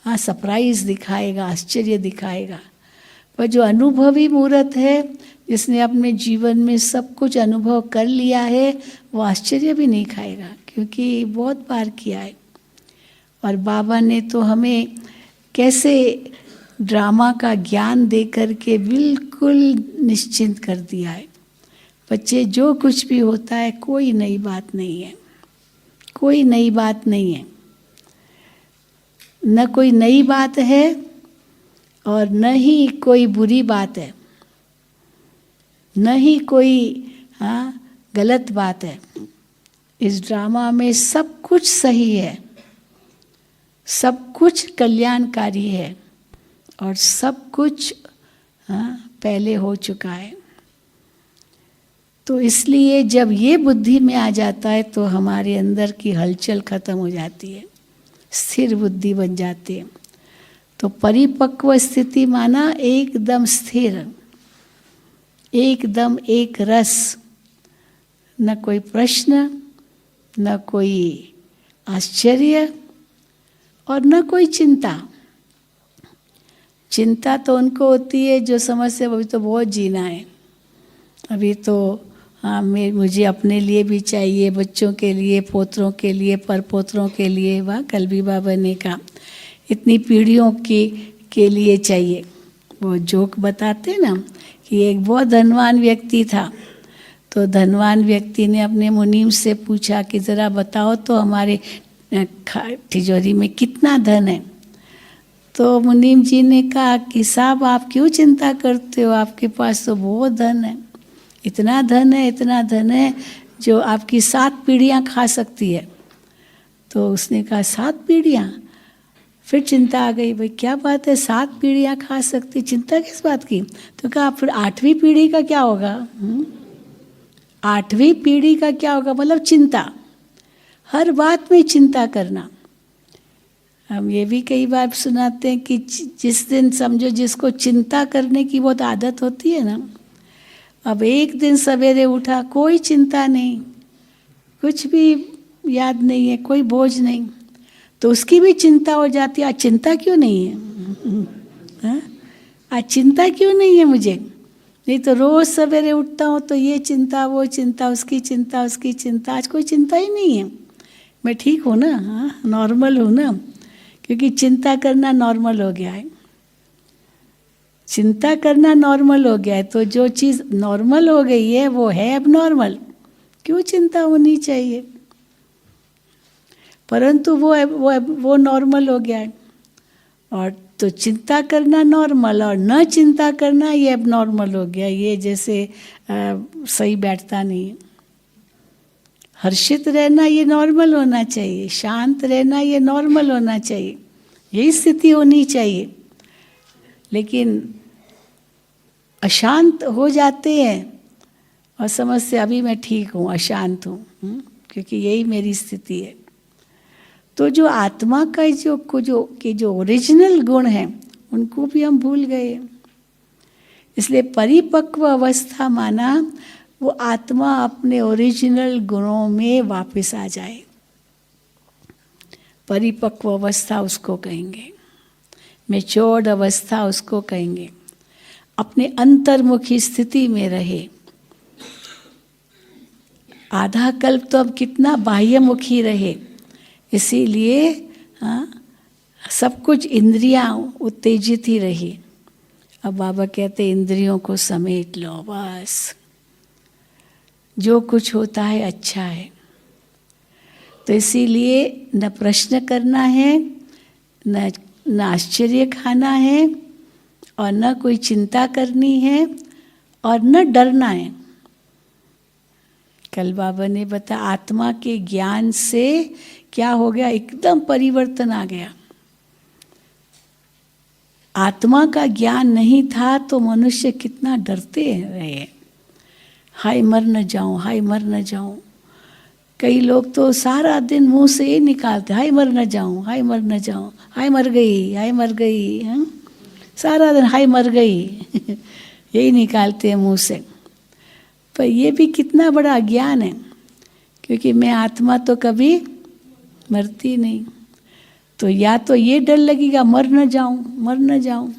हाँ सरप्राइज दिखाएगा, आश्चर्य दिखाएगा। पर जो अनुभवी मूर्त है, जिसने अपने जीवन में सब कुछ अनुभव कर लिया है, वो आश्चर्य भी नहीं खाएगा, क्योंकि बहुत बार किया है। और बाबा ने तो हमें कैसे ड्रामा का ज्ञान दे करके बिल्कुल निश्चिंत कर दिया है। बच्चे जो कुछ भी होता है कोई नई बात नहीं है, कोई नई बात नहीं है, न कोई नई बात है और न ही कोई बुरी बात है, न ही कोई गलत बात है। इस ड्रामा में सब कुछ सही है, सब कुछ कल्याणकारी है और सब कुछ पहले हो चुका है। तो इसलिए जब ये बुद्धि में आ जाता है तो हमारे अंदर की हलचल खत्म हो जाती है, स्थिर बुद्धि बन जाती है। तो परिपक्व स्थिति माना एकदम स्थिर, एकदम एक रस, न कोई प्रश्न, न कोई आश्चर्य और न कोई चिंता। चिंता तो उनको होती है जो समझते अभी तो बहुत जीना है, अभी तो मुझे अपने लिए भी चाहिए, बच्चों के लिए, पोतरों के लिए, परपोतरों के लिए। वाह, कल भी बाबा ने कहा इतनी पीढ़ियों के लिए चाहिए। वो जोक बताते ना कि एक बहुत धनवान व्यक्ति था, तो धनवान व्यक्ति ने अपने मुनीम से पूछा कि ज़रा बताओ तो हमारे तिजोरी में कितना धन है। तो मुनीम जी ने कहा कि साहब आप क्यों चिंता करते हो, आपके पास तो बहुत धन है, इतना धन है, इतना धन है जो आपकी 7 पीढ़ियाँ खा सकती है। तो उसने कहा 7 पीढ़ियाँ? फिर चिंता आ गई, भाई क्या बात है 7 पीढ़ियाँ खा सकती, चिंता किस बात की। तो कहा फिर 8वीं पीढ़ी का क्या होगा? 8वीं पीढ़ी का क्या होगा, मतलब चिंता, हर बात में चिंता करना। हम ये भी कई बार सुनाते हैं कि जिस दिन समझो जिसको चिंता करने की बहुत आदत होती है ना, अब एक दिन सवेरे उठा कोई चिंता नहीं, कुछ भी याद नहीं है, कोई बोझ नहीं, तो उसकी भी चिंता हो जाती है। आज चिंता क्यों नहीं है, आज चिंता क्यों नहीं है मुझे, नहीं तो रोज सवेरे उठता हूँ तो ये चिंता, वो चिंता, उसकी चिंता, उसकी चिंता। आज कोई चिंता ही नहीं है, मैं ठीक हूँ ना, हाँ नॉर्मल हूँ ना, क्योंकि चिंता करना नॉर्मल हो गया है। चिंता करना नॉर्मल हो गया है, तो जो चीज़ नॉर्मल हो गई है वो है अब नॉर्मल, क्यों चिंता होनी चाहिए। परंतु वो नॉर्मल हो गया है, और तो चिंता करना नॉर्मल और न चिंता करना ये अब नॉर्मल हो गया। ये जैसे सही बैठता नहीं है। हर्षित रहना ये नॉर्मल होना चाहिए, शांत रहना ये नॉर्मल होना चाहिए, यही स्थिति होनी चाहिए। लेकिन अशांत हो जाते हैं और समझते अभी मैं ठीक हूँ, अशांत हूँ, क्योंकि यही मेरी स्थिति है। तो जो आत्मा का जो ओरिजिनल गुण हैं उनको भी हम भूल गए। इसलिए परिपक्व अवस्था माना वो आत्मा अपने ओरिजिनल गुणों में वापस आ जाए, परिपक्व अवस्था उसको कहेंगे, मैच्योर्ड अवस्था उसको कहेंगे। अपने अंतर्मुखी स्थिति में रहे। आधा कल्प तो अब कितना बाह्यमुखी रहे, इसीलिए सब कुछ इंद्रियां उत्तेजित ही रही। अब बाबा कहते इंद्रियों को समेट लो, बस जो कुछ होता है अच्छा है। तो इसीलिए न प्रश्न करना है, न आश्चर्य खाना है, और न कोई चिंता करनी है, और न डरना है। कल बाबा ने बताया आत्मा के ज्ञान से क्या हो गया, एकदम परिवर्तन आ गया। आत्मा का ज्ञान नहीं था तो मनुष्य कितना डरते रहे, हाय मर न जाऊं, हाय मर न जाऊं। कई लोग तो सारा दिन मुंह से ये निकालते, हाय मर न जाऊं, हाय मर न जाऊं, हाय मर गई, हाय मर गई, हैं? सारा दिन हाय मर गई यही निकालते हैं मुंह से। पर ये भी कितना बड़ा अज्ञान है, क्योंकि मैं आत्मा तो कभी मरती नहीं। तो या तो ये डर लगेगा मर न जाऊं, मर न जाऊं,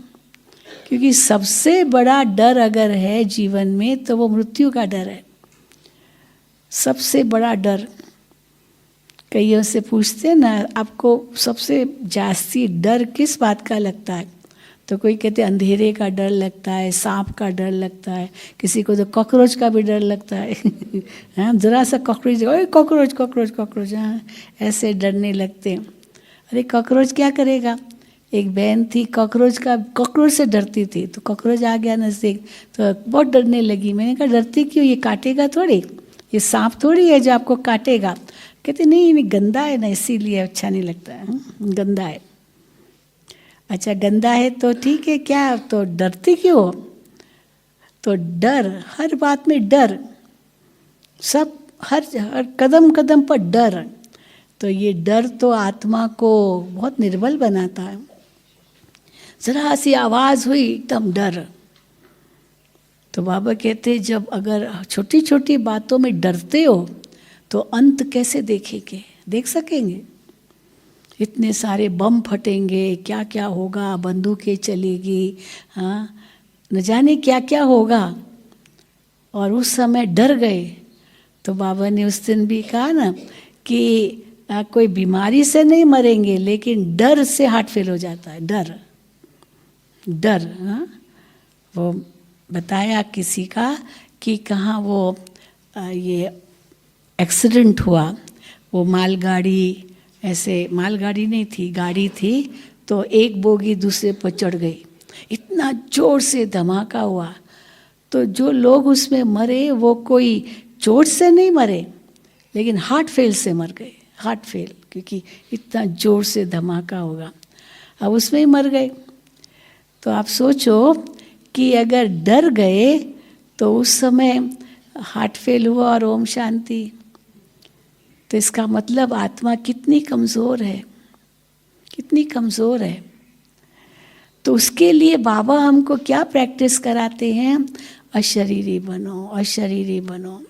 क्योंकि सबसे बड़ा डर अगर है जीवन में तो वो मृत्यु का डर है, सबसे बड़ा डर। कईयों से पूछते हैं ना, आपको सबसे जास्ती डर किस बात का लगता है? तो कोई कहते हैं अंधेरे का डर लगता है, सांप का डर लगता है, किसी को तो कॉकरोच का भी डर लगता है हाँ, जरा सा कॉकरोच, ओए कॉकरोच कॉकरोच कॉकरोच, हाँ ऐसे डरने लगते हैं। अरे कॉकरोच क्या करेगा? एक बहन थी, कॉकरोच से डरती थी, तो कॉकरोच आ गया नज़दीक तो बहुत डरने लगी। मैंने कहा डरती क्यों, ये काटेगा थोड़ी, ये सांप थोड़ी है जो आपको काटेगा। कहते नहीं नहीं गंदा है ना, इसीलिए अच्छा नहीं लगता है, गंदा है। अच्छा गंदा है तो ठीक है, क्या तो डरती क्यों? तो डर, हर बात में डर, सब हर कदम कदम पर डर। तो ये डर तो आत्मा को बहुत निर्बल बनाता है। जरा सी आवाज़ हुई एकदम डर। तो बाबा कहते जब अगर छोटी छोटी बातों में डरते हो तो अंत कैसे देखेंगे, देख सकेंगे? इतने सारे बम फटेंगे, क्या क्या होगा, बंदूकें चलेगी, हाँ न जाने क्या क्या होगा, और उस समय डर गए। तो बाबा ने उस दिन भी कहा ना कि कोई बीमारी से नहीं मरेंगे, लेकिन डर से हार्ट फेल हो जाता है, डर डर। हाँ वो बताया किसी का कि कहाँ वो ये एक्सीडेंट हुआ, वो मालगाड़ी, ऐसे मालगाड़ी नहीं थी, गाड़ी थी, तो एक बोगी दूसरे पर चढ़ गई, इतना जोर से धमाका हुआ। तो जो लोग उसमें मरे वो कोई चोट से नहीं मरे, लेकिन हार्ट फेल से मर गए, हार्ट फेल, क्योंकि इतना जोर से धमाका होगा, अब उसमें ही मर गए। तो आप सोचो कि अगर डर गए तो उस समय हार्ट फेल हुआ और ओम शांति, तो इसका मतलब आत्मा कितनी कमज़ोर है, कितनी कमज़ोर है। तो उसके लिए बाबा हमको क्या प्रैक्टिस कराते हैं? अशरीरी बनो, अशरीरी बनो।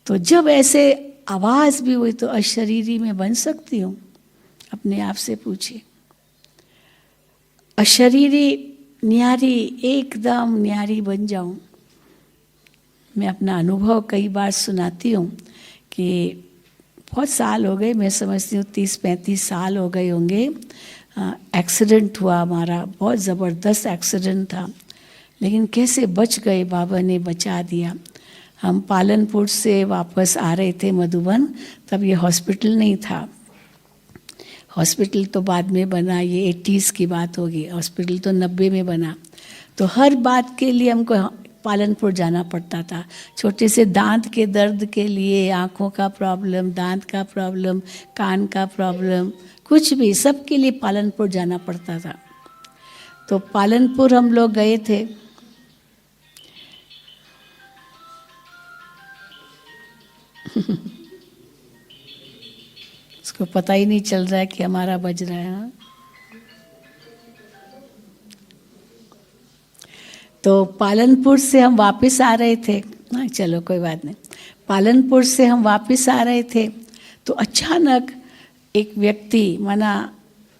तो जब ऐसे आवाज़ भी हुई तो अशरीरी में बन सकती हूँ? अपने आप से पूछिए। अशरीरी न्यारी, एकदम न्यारी बन जाऊँ। मैं अपना अनुभव कई बार सुनाती हूँ कि बहुत साल हो गए, मैं समझती हूँ 30-35 साल हो गए होंगे। एक्सीडेंट हुआ हमारा, बहुत ज़बरदस्त एक्सीडेंट था, लेकिन कैसे बच गए, बाबा ने बचा दिया। हम पालनपुर से वापस आ रहे थे मधुबन, तब ये हॉस्पिटल नहीं था, हॉस्पिटल तो बाद में बना, ये 80s की बात होगी, हॉस्पिटल तो 90 में बना। तो हर बात के लिए हमको पालनपुर जाना पड़ता था, छोटे से दांत के दर्द के लिए, आँखों का प्रॉब्लम, दांत का प्रॉब्लम, कान का प्रॉब्लम, कुछ भी, सब के लिए पालनपुर जाना पड़ता था। तो पालनपुर हम लोग गए थे। उसको पता ही नहीं चल रहा है कि हमारा बज रहा है। हाँ? तो पालनपुर से हम वापस आ रहे थे, हाँ चलो कोई बात नहीं, पालनपुर से हम वापस आ रहे थे तो अचानक एक व्यक्ति, माना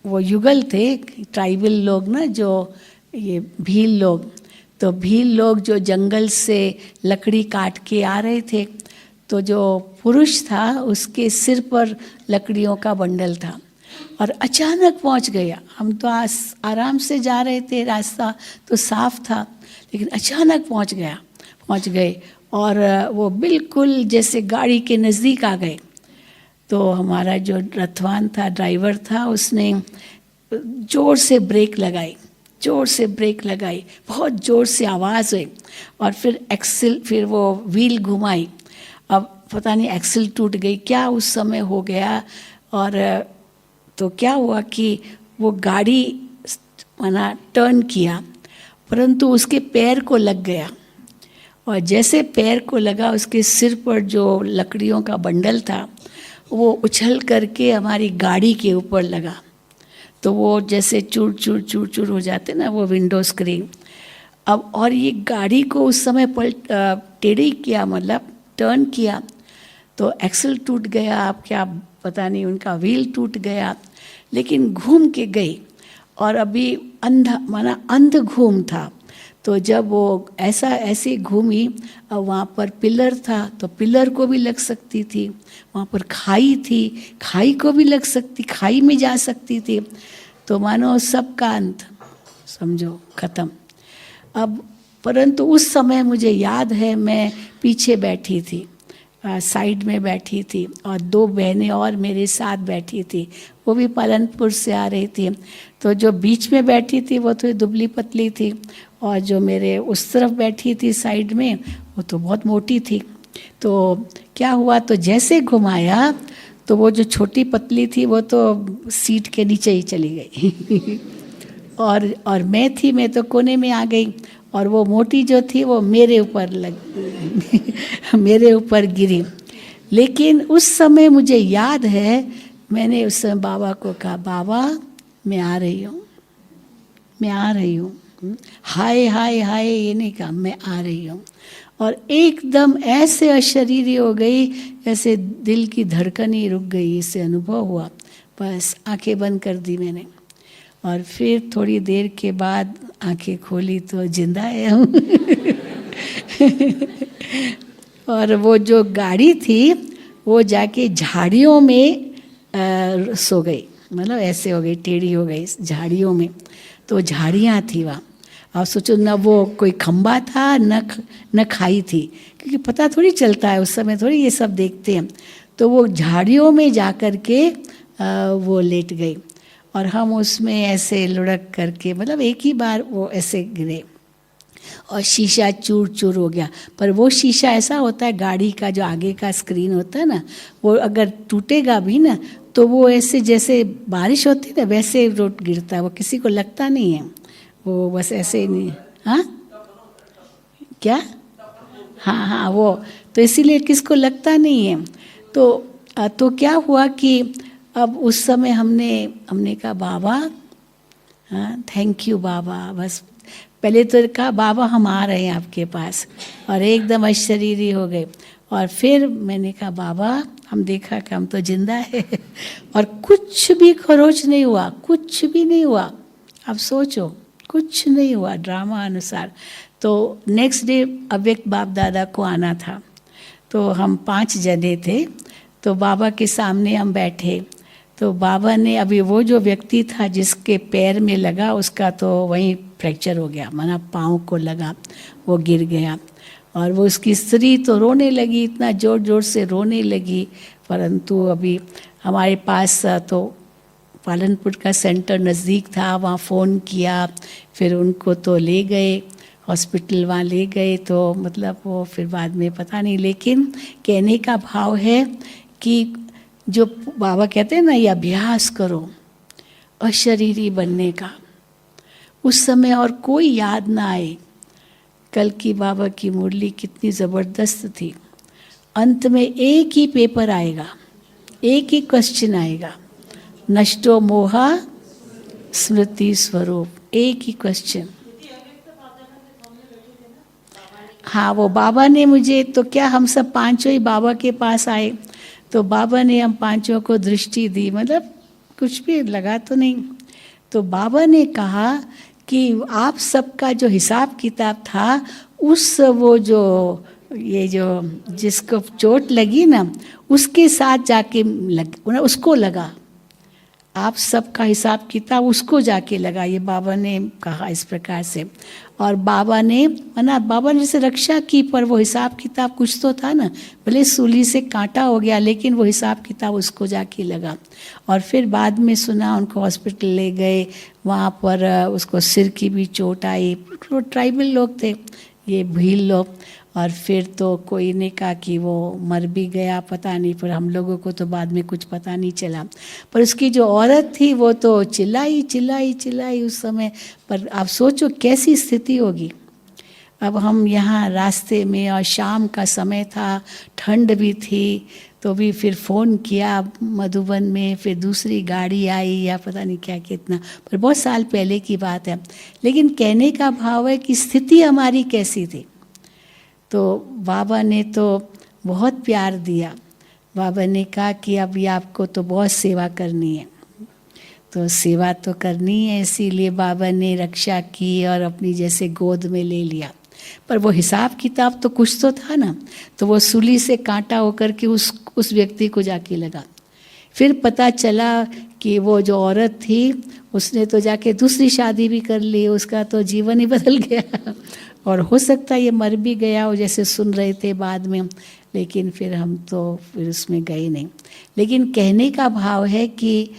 वो युगल थे, ट्राइबल लोग ना, जो ये भील लोग, तो भील लोग जो जंगल से लकड़ी काट के आ रहे थे, तो जो पुरुष था उसके सिर पर लकड़ियों का बंडल था और अचानक पहुंच गया। हम तो आराम से जा रहे थे, रास्ता तो साफ था, लेकिन अचानक पहुंच गए और वो बिल्कुल जैसे गाड़ी के नज़दीक आ गए। तो हमारा जो रथवान था, ड्राइवर था, उसने ज़ोर से ब्रेक लगाई, बहुत ज़ोर से आवाज़ हुई और फिर वो व्हील घुमाई। अब पता नहीं एक्सेल टूट गई क्या उस समय हो गया, और तो क्या हुआ कि वो गाड़ी माना टर्न किया, परंतु उसके पैर को लग गया, और जैसे पैर को लगा उसके सिर पर जो लकड़ियों का बंडल था वो उछल करके हमारी गाड़ी के ऊपर लगा। तो वो जैसे चूर चूर चूर चूर हो जाते ना वो विंडो स्क्रीन। अब और ये गाड़ी को उस समय टेढ़ी किया, मतलब टर्न किया, तो एक्सल टूट गया, आप क्या पता नहीं, उनका व्हील टूट गया, लेकिन घूम के गई। और अभी अंधा माना अंध घूम था, तो जब वो ऐसे घूमी, अब वहाँ पर पिलर था तो पिलर को भी लग सकती थी, वहाँ पर खाई थी, खाई को भी लग सकती, खाई में जा सकती थी। तो मानो सबका अंत, समझो ख़त्म। अब परंतु उस समय मुझे याद है मैं पीछे बैठी थी, साइड में बैठी थी, और 2 बहनें और मेरे साथ बैठी थी, वो भी पालनपुर से आ रही थी। तो जो बीच में बैठी थी वो तो दुबली पतली थी, और जो मेरे उस तरफ बैठी थी साइड में वो तो बहुत मोटी थी। तो क्या हुआ, तो जैसे घुमाया तो वो जो छोटी पतली थी वो तो सीट के नीचे ही चली गई और मैं तो कोने में आ गई, और वो मोटी जो थी वो मेरे ऊपर मेरे ऊपर गिरी। लेकिन उस समय मुझे याद है मैंने उस समय बाबा को कहा, बाबा मैं आ रही हूँ, मैं आ रही हूँ। हाय हाय हाय ये नहीं कहा, मैं आ रही हूँ। और एकदम ऐसे अशरीरी हो गई, ऐसे दिल की धड़कन ही रुक गई, इससे अनुभव हुआ। बस आंखें बंद कर दी मैंने, और फिर थोड़ी देर के बाद आंखें खोली तो जिंदा है हम। और वो जो गाड़ी थी वो जाके झाड़ियों में सो गई, मतलब ऐसे हो गई, टेढ़ी हो गई झाड़ियों में। तो झाड़ियाँ थी वहाँ, और सोचो न वो कोई खंबा था न खाई थी, क्योंकि पता थोड़ी चलता है उस समय, थोड़ी ये सब देखते हैं। तो वो झाड़ियों में जा कर के वो लेट गई, और हम उसमें ऐसे लुढ़क करके, मतलब एक ही बार वो ऐसे गिरे, और शीशा चूर चूर हो गया। पर वो शीशा ऐसा होता है, गाड़ी का जो आगे का स्क्रीन होता है ना, वो अगर टूटेगा भी ना तो वो ऐसे जैसे बारिश होती है ना वैसे रोड गिरता है, वो किसी को लगता नहीं है, वो बस ऐसे ही नहीं। हाँ क्या, हाँ हाँ वो तो इसीलिए किसको लगता नहीं है। तो क्या हुआ कि अब उस समय हमने कहा बाबा, हाँ थैंक यू बाबा। बस पहले तो कहा बाबा हम आ रहे हैं आपके पास, और एकदम अशरीरी हो गए। और फिर मैंने कहा बाबा, हम देखा कि हम तो जिंदा है और कुछ भी खरोच नहीं हुआ, कुछ भी नहीं हुआ। अब सोचो कुछ नहीं हुआ ड्रामा अनुसार। तो नेक्स्ट डे अव्यक्त बाप दादा को आना था, तो हम 5 जने थे, तो बाबा के सामने हम बैठे। तो बाबा ने, अभी वो जो व्यक्ति था जिसके पैर में लगा उसका तो वहीं फ्रैक्चर हो गया, माना पाँव को लगा, वो गिर गया। और वो उसकी स्त्री तो रोने लगी, इतना ज़ोर ज़ोर से रोने लगी। परंतु अभी हमारे पास तो पालनपुर का सेंटर नज़दीक था, वहाँ फ़ोन किया, फिर उनको तो ले गए हॉस्पिटल, वहाँ ले गए। तो मतलब वो फिर बाद में पता नहीं, लेकिन कहने का भाव है कि जो बाबा कहते हैं ना, ये अभ्यास करो अशरीरी बनने का। उस समय और कोई याद ना आए। कल की बाबा की मुरली कितनी ज़बरदस्त थी। अंत में एक ही पेपर आएगा, एक ही क्वेश्चन आएगा, नष्टो मोहा स्मृति स्वरूप, एक ही क्वेश्चन। हाँ वो बाबा ने मुझे तो क्या, हम सब 5 ही बाबा के पास आए, तो बाबा ने हम 5 को दृष्टि दी, मतलब कुछ भी लगा तो नहीं। तो बाबा ने कहा कि आप सबका जो हिसाब किताब था, उस वो जो ये जो जिसको चोट लगी ना उसके साथ जाके उसको लगा, आप सबका हिसाब किताब उसको जाके लगा, ये बाबा ने कहा इस प्रकार से। और बाबा ने बाबा ने जैसे रक्षा की, पर वो हिसाब किताब कुछ तो था ना, भले सूली से कांटा हो गया लेकिन वो हिसाब किताब उसको जाके लगा। और फिर बाद में सुना उनको हॉस्पिटल ले गए, वहाँ पर उसको सिर की भी चोट आई। वो ट्राइबल लोग थे, ये भील लोग, और फिर तो कोई ने कहा कि वो मर भी गया, पता नहीं, पर हम लोगों को तो बाद में कुछ पता नहीं चला। पर उसकी जो औरत थी वो तो चिल्लाई चिल्लाई चिल्लाई उस समय। पर आप सोचो कैसी स्थिति होगी। अब हम यहाँ रास्ते में, और शाम का समय था, ठंड भी थी, तो भी फिर फ़ोन किया मधुबन में, फिर दूसरी गाड़ी आई या पता नहीं क्या कितना, पर बहुत साल पहले की बात है। लेकिन कहने का भाव है कि स्थिति हमारी कैसी थी। तो बाबा ने तो बहुत प्यार दिया। बाबा ने कहा कि अब ये आपको तो बहुत सेवा करनी है, तो सेवा तो करनी है, इसीलिए बाबा ने रक्षा की और अपनी जैसे गोद में ले लिया। पर वो हिसाब किताब तो कुछ तो था ना, तो वो सूली से कांटा होकर के उस व्यक्ति को जाके लगा। फिर पता चला कि वो जो औरत थी उसने तो जाके दूसरी शादी भी कर ली, उसका तो जीवन ही बदल गया। और हो सकता है ये मर भी गया हो, जैसे सुन रहे थे बाद में, लेकिन फिर हम तो फिर उसमें गए नहीं। लेकिन कहने का भाव है कि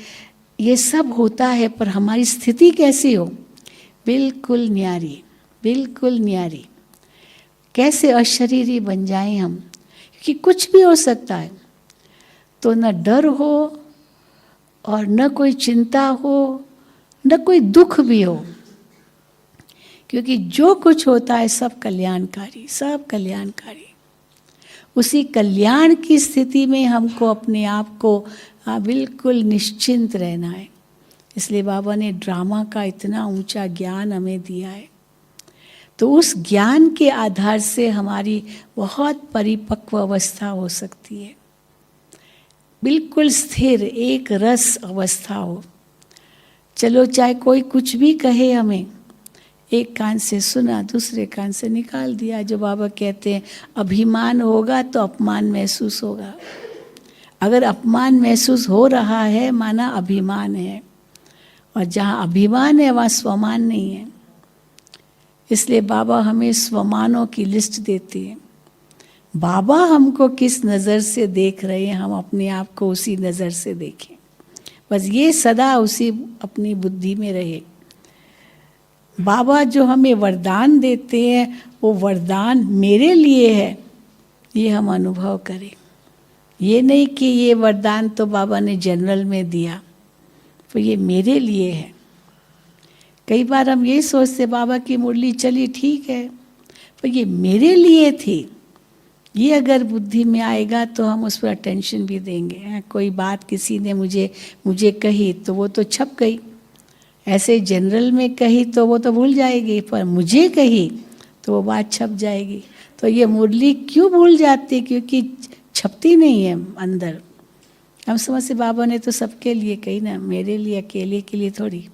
ये सब होता है, पर हमारी स्थिति कैसी हो, बिल्कुल न्यारी, बिल्कुल न्यारी। कैसे अशरीरी बन जाएं हम, क्योंकि कुछ भी हो सकता है। तो न डर हो और न कोई चिंता हो, न कोई दुख भी हो, क्योंकि जो कुछ होता है सब कल्याणकारी, सब कल्याणकारी। उसी कल्याण की स्थिति में हमको अपने आप को बिल्कुल निश्चिंत रहना है। इसलिए बाबा ने ड्रामा का इतना ऊंचा ज्ञान हमें दिया है। तो उस ज्ञान के आधार से हमारी बहुत परिपक्व अवस्था हो सकती है, बिल्कुल स्थिर एक रस अवस्था हो। चलो चाहे कोई कुछ भी कहे, हमें एक कान से सुना, दूसरे कान से निकाल दिया। जो बाबा कहते हैं अभिमान होगा तो अपमान महसूस होगा। अगर अपमान महसूस हो रहा है माना अभिमान है, और जहाँ अभिमान है वहाँ स्वमान नहीं है। इसलिए बाबा हमें स्वमानों की लिस्ट देते हैं। बाबा हमको किस नज़र से देख रहे हैं, हम अपने आप को उसी नज़र से देखें। बस ये सदा उसी अपनी बुद्धि में रहे। बाबा जो हमें वरदान देते हैं वो वरदान मेरे लिए है, ये हम अनुभव करें। ये नहीं कि ये वरदान तो बाबा ने जनरल में दिया, तो ये मेरे लिए है। कई बार हम ये सोचते बाबा की मुरली चली ठीक है, पर ये मेरे लिए थी। ये अगर बुद्धि में आएगा तो हम उस पर अटेंशन भी देंगे। कोई बात किसी ने मुझे कही तो वो तो छप गई, ऐसे जनरल में कही तो वो तो भूल जाएगी, पर मुझे कही तो वो बात छप जाएगी। तो ये मुरली क्यों भूल जाती, क्योंकि छपती नहीं है अंदर। हम समझते बाबा ने तो सबके लिए कही ना, मेरे लिए अकेले के लिए थोड़ी।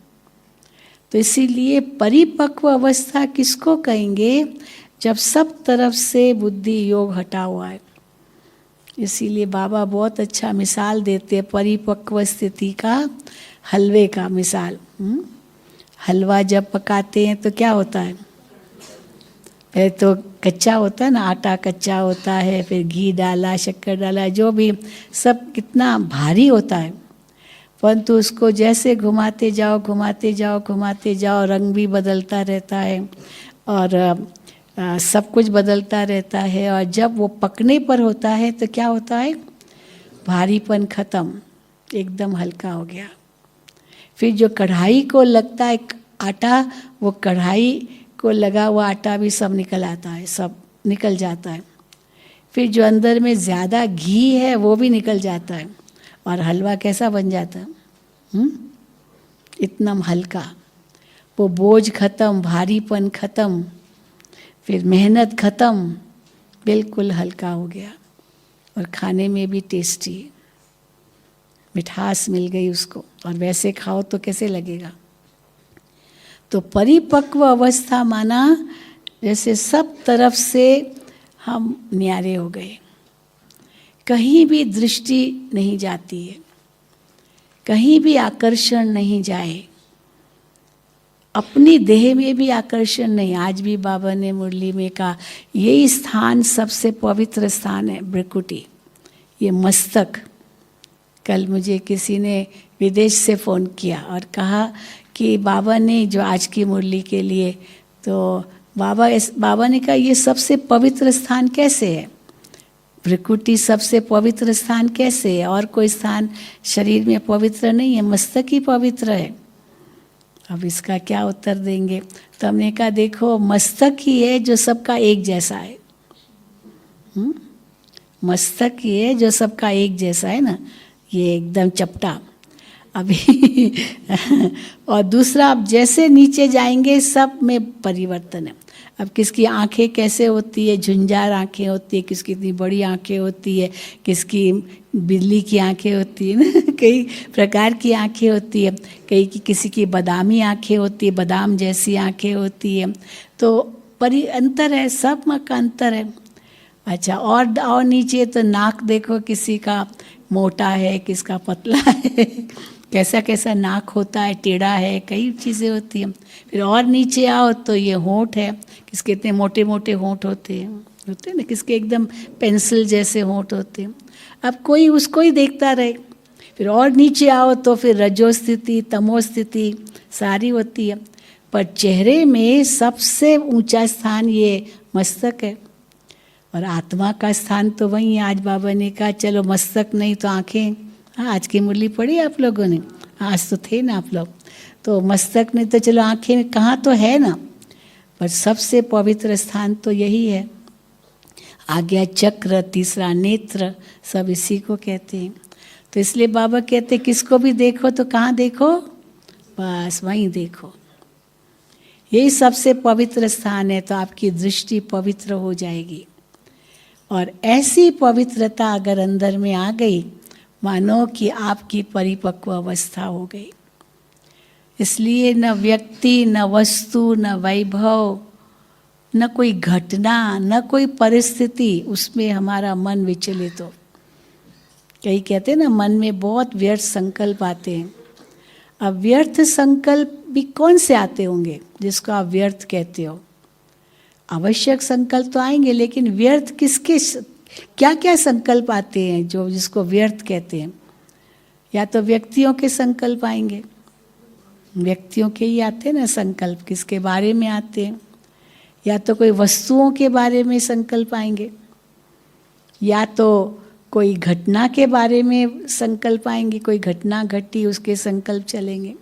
तो इसीलिए परिपक्व अवस्था किसको कहेंगे, जब सब तरफ से बुद्धि योग हटा हुआ है। इसीलिए बाबा बहुत अच्छा मिसाल देते हैं परिपक्व स्थिति का, हलवे का मिसाल। हलवा जब पकाते हैं तो क्या होता है, पहले तो कच्चा होता है ना, आटा कच्चा होता है, फिर घी डाला, शक्कर डाला, जो भी सब कितना भारी होता है। परंतु उसको जैसे घुमाते जाओ घुमाते जाओ घुमाते जाओ, रंग भी बदलता रहता है और सब कुछ बदलता रहता है। और जब वो पकने पर होता है तो क्या होता है, भारीपन खत्म, एकदम हल्का हो गया। फिर जो कढ़ाई को लगता है आटा, वो कढ़ाई को लगा हुआ आटा भी सब निकल आता है, सब निकल जाता है। फिर जो अंदर में ज़्यादा घी है वो भी निकल जाता है, और हलवा कैसा बन जाता है, इतना हल्का। वो बोझ खत्म, भारीपन खत्म, फिर मेहनत खत्म, बिल्कुल हल्का हो गया। और खाने में भी टेस्टी, मिठास मिल गई उसको, और वैसे खाओ तो कैसे लगेगा। तो परिपक्व अवस्था माना जैसे सब तरफ से हम न्यारे हो गए, कहीं भी दृष्टि नहीं जाती है, कहीं भी आकर्षण नहीं जाए, अपनी देह में भी आकर्षण नहीं। आज भी बाबा ने मुरली में कहा यही स्थान सबसे पवित्र स्थान है, भ्रिकुटी, ये मस्तक। कल मुझे किसी ने विदेश से फ़ोन किया और कहा कि बाबा ने जो आज की मुरली के लिए तो बाबा ने कहा ये सबसे पवित्र स्थान कैसे है? भ्रिकुटी सबसे पवित्र स्थान कैसे है? और कोई स्थान शरीर में पवित्र नहीं है, मस्तक ही पवित्र है। अब इसका क्या उत्तर देंगे? तो हमने कहा देखो, मस्तक ही है जो सबका एक जैसा है। मस्तक ही है जो सबका एक जैसा है ना, ये एकदम चपटा। अभी और दूसरा, आप जैसे नीचे जाएंगे सब में परिवर्तन है। अब किसकी आंखें कैसे होती है, झुंझार आंखें होती है, किसकी इतनी बड़ी आंखें होती है, किसकी बिल्ली की आंखें होती है ना, कई प्रकार की आंखें होती है, कई की किसी की बादामी आंखें होती है, बादाम जैसी आंखें होती है। तो अंतर है, सब का अंतर है। अच्छा, और नीचे तो नाक देखो, किसी का मोटा है, किसका पतला है, कैसा कैसा नाक होता है, टेढ़ा है, कई चीज़ें होती हैं। फिर और नीचे आओ तो ये होंठ है, किसके इतने मोटे मोटे होंठ होते हैं ना, किसके एकदम पेंसिल जैसे होंठ होते हैं। अब कोई उसको ही देखता रहे। फिर और नीचे आओ तो फिर रजो स्थिति, तमो स्थिति सारी होती है। पर चेहरे में सबसे ऊंचा स्थान ये मस्तक है, और आत्मा का स्थान तो वही है। आज बाबा ने कहा चलो मस्तक नहीं तो आंखें। हाँ, आज की मुरली पढ़ी आप लोगों ने, आज तो थे ना आप लोग। तो मस्तक नहीं तो चलो आंखें में कहाँ तो है ना, पर सबसे पवित्र स्थान तो यही है। आज्ञा चक्र, तीसरा नेत्र, सब इसी को कहते हैं। तो इसलिए बाबा कहते हैं किसको भी देखो तो कहाँ देखो, बस वहीं देखो। यही सबसे पवित्र स्थान है, तो आपकी दृष्टि पवित्र हो जाएगी। और ऐसी पवित्रता अगर अंदर में आ गई, मानो कि आपकी परिपक्व अवस्था हो गई। इसलिए न व्यक्ति, न वस्तु, न वैभव, न कोई घटना, न कोई परिस्थिति, उसमें हमारा मन विचलित हो। कई कहते हैं ना, मन में बहुत व्यर्थ संकल्प आते हैं। अब व्यर्थ संकल्प भी कौन से आते होंगे जिसको आप व्यर्थ कहते हो? आवश्यक संकल्प तो आएंगे, लेकिन व्यर्थ किसके, क्या क्या संकल्प आते हैं जो जिसको व्यर्थ कहते हैं? या तो व्यक्तियों के संकल्प आएंगे, व्यक्तियों के ही आते हैं ना संकल्प, किसके बारे में आते हैं? या तो कोई वस्तुओं के बारे में संकल्प आएंगे, या तो कोई घटना के बारे में संकल्प आएंगे, कोई घटना घटी उसके संकल्प चलेंगे,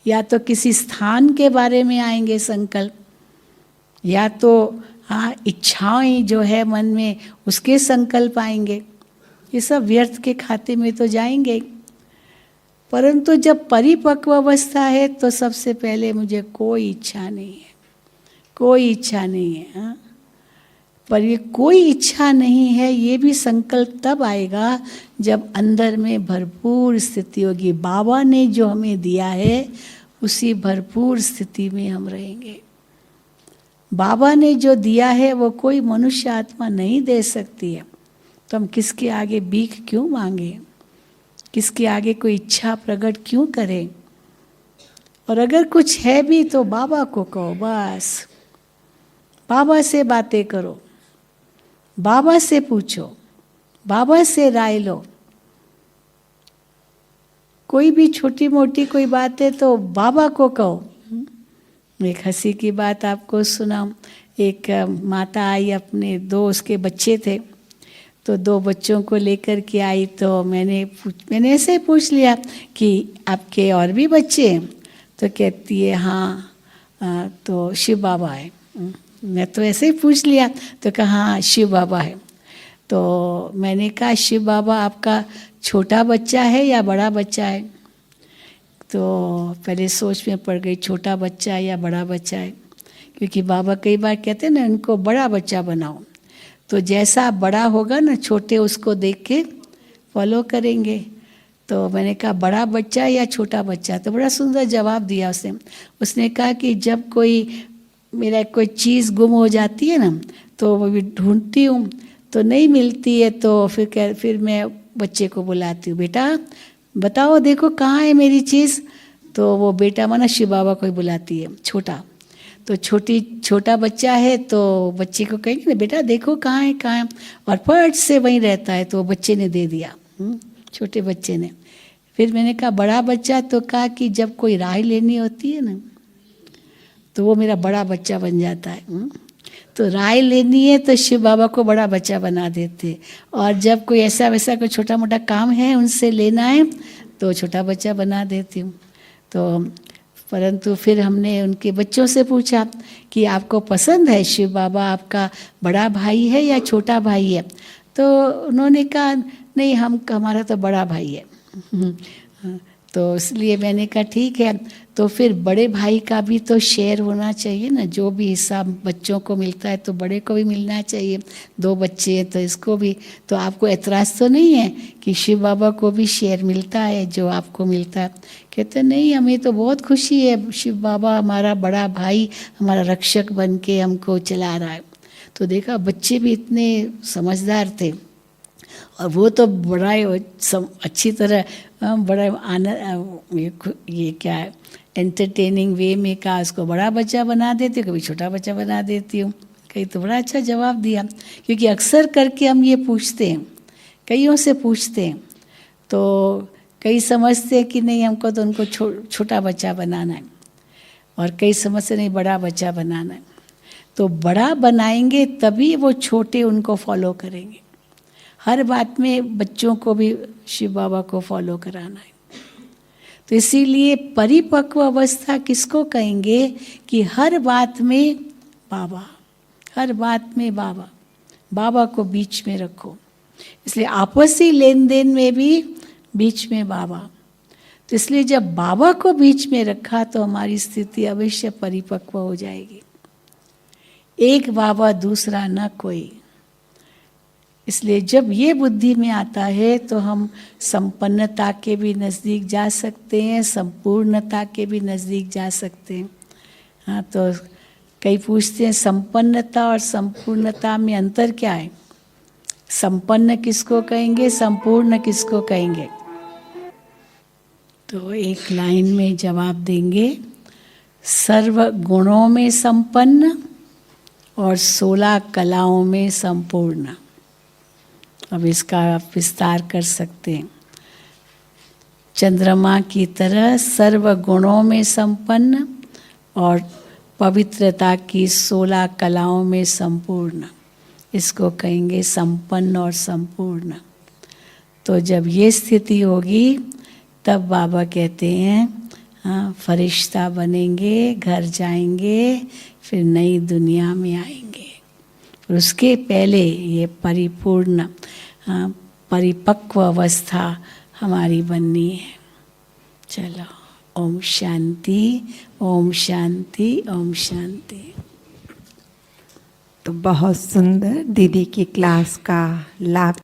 या तो किसी स्थान के बारे में आएंगे संकल्प, या तो हाँ इच्छाएं जो है मन में उसके संकल्प आएंगे। ये सब व्यर्थ के खाते में तो जाएंगे। परंतु जब परिपक्व अवस्था है तो सबसे पहले मुझे कोई इच्छा नहीं है, कोई इच्छा नहीं है। हाँ, पर ये कोई इच्छा नहीं है, ये भी संकल्प तब आएगा जब अंदर में भरपूर स्थिति होगी। बाबा ने जो हमें दिया है उसी भरपूर स्थिति में हम रहेंगे। बाबा ने जो दिया है वो कोई मनुष्य आत्मा नहीं दे सकती है, तो हम किसके आगे भीख क्यों मांगे, किसके आगे कोई इच्छा प्रकट क्यों करें? और अगर कुछ है भी तो बाबा को कहो, बस बाबा से बातें करो, बाबा से पूछो, बाबा से राय लो। कोई भी छोटी मोटी कोई बात है तो बाबा को कहो। एक हंसी की बात आपको सुनाऊं। एक माता आई, अपने दो उसके बच्चे थे, तो दो बच्चों को लेकर के आई। तो मैंने ऐसे ही पूछ लिया कि आपके और भी बच्चे हैं? तो कहती है हाँ, तो शिव बाबा है। मैं तो ऐसे ही पूछ लिया, तो कहा हाँ शिव बाबा है। तो मैंने कहा शिव बाबा आपका छोटा बच्चा है या बड़ा बच्चा है? तो पहले सोच में पड़ गई, छोटा बच्चा है या बड़ा बच्चा है, क्योंकि बाबा कई बार कहते हैं ना इनको बड़ा बच्चा बनाओ। तो जैसा बड़ा होगा ना, छोटे उसको देख के फॉलो करेंगे। तो मैंने कहा बड़ा बच्चा या छोटा बच्चा? तो बड़ा सुंदर जवाब दिया उसने। उसने कहा कि जब कोई मेरा कोई चीज़ गुम हो जाती है ना, तो वो भी ढूंढती हूँ तो नहीं मिलती है, तो फिर मैं बच्चे को बुलाती हूँ, बेटा बताओ देखो कहाँ है मेरी चीज़। तो वो बेटा माना शिव बाबा को ही बुलाती है, छोटा। तो छोटा बच्चा है तो बच्चे को कहेंगे ना बेटा देखो कहाँ है कहाँ है, और फट से वहीं रहता है। तो बच्चे ने दे दिया, छोटे बच्चे ने। फिर मैंने कहा बड़ा बच्चा? तो कहा कि जब कोई राय लेनी होती है ना, तो वो मेरा बड़ा बच्चा बन जाता है। तो राय लेनी है तो शिव बाबा को बड़ा बच्चा बना देते, और जब कोई ऐसा वैसा कोई छोटा मोटा काम है उनसे लेना है तो छोटा बच्चा बना देती हूँ। तो परंतु फिर हमने उनके बच्चों से पूछा कि आपको पसंद है शिव बाबा आपका बड़ा भाई है या छोटा भाई है? तो उन्होंने कहा नहीं, हमारा तो बड़ा भाई है। तो इसलिए मैंने कहा ठीक है, तो फिर बड़े भाई का भी तो शेयर होना चाहिए ना, जो भी हिस्सा बच्चों को मिलता है तो बड़े को भी मिलना चाहिए। 2 बच्चे हैं तो इसको भी, तो आपको एतराज़ तो नहीं है कि शिव बाबा को भी शेयर मिलता है जो आपको मिलता है? कहते नहीं, हमें तो बहुत खुशी है, शिव बाबा हमारा बड़ा भाई हमारा रक्षक बन के हमको चला रहा है। तो देखा बच्चे भी इतने समझदार थे, और वो तो बड़ा अच्छी तरह बड़ा आनंद, ये क्या है, एंटरटेनिंग वे में कहा उसको बड़ा बच्चा बना देती हूँ, कभी छोटा बच्चा बना देती हूँ। कहीं तो बड़ा अच्छा जवाब दिया, क्योंकि अक्सर करके हम ये पूछते हैं, कईयों से पूछते हैं, तो कई समझते हैं कि नहीं हमको तो उनको छोटा बच्चा बनाना है, और कई समझते नहीं बड़ा बच्चा बनाना है। तो बड़ा बनाएंगे तभी वो छोटे उनको फॉलो करेंगे। हर बात में बच्चों को भी शिव बाबा को फॉलो कराना है। तो इसीलिए परिपक्व अवस्था किसको कहेंगे कि हर बात में बाबा, हर बात में बाबा, बाबा को बीच में रखो। इसलिए आपसी लेन देन में भी बीच में बाबा। तो इसलिए जब बाबा को बीच में रखा तो हमारी स्थिति अवश्य परिपक्व हो जाएगी। एक बाबा दूसरा न कोई। इसलिए जब ये बुद्धि में आता है तो हम संपन्नता के भी नज़दीक जा सकते हैं, संपूर्णता के भी नज़दीक जा सकते हैं। हाँ, तो कई पूछते हैं संपन्नता और संपूर्णता में अंतर क्या है? संपन्न किसको कहेंगे, संपूर्ण किसको कहेंगे? तो एक लाइन में जवाब देंगे, सर्व गुणों में संपन्न और 16 कलाओं में संपूर्ण। अब इसका आप विस्तार कर सकते हैं। चंद्रमा की तरह सर्व गुणों में संपन्न और पवित्रता की 16 कलाओं में संपूर्ण, इसको कहेंगे संपन्न और संपूर्ण। तो जब ये स्थिति होगी तब बाबा कहते हैं हाँ, फरिश्ता बनेंगे, घर जाएंगे, फिर नई दुनिया में आएंगे। फिर उसके पहले ये परिपूर्ण परिपक्व अवस्था हमारी बननी है। चलो, ओम शांति, ओम शांति, ओम शांति। तो बहुत सुंदर दीदी की क्लास का लाभ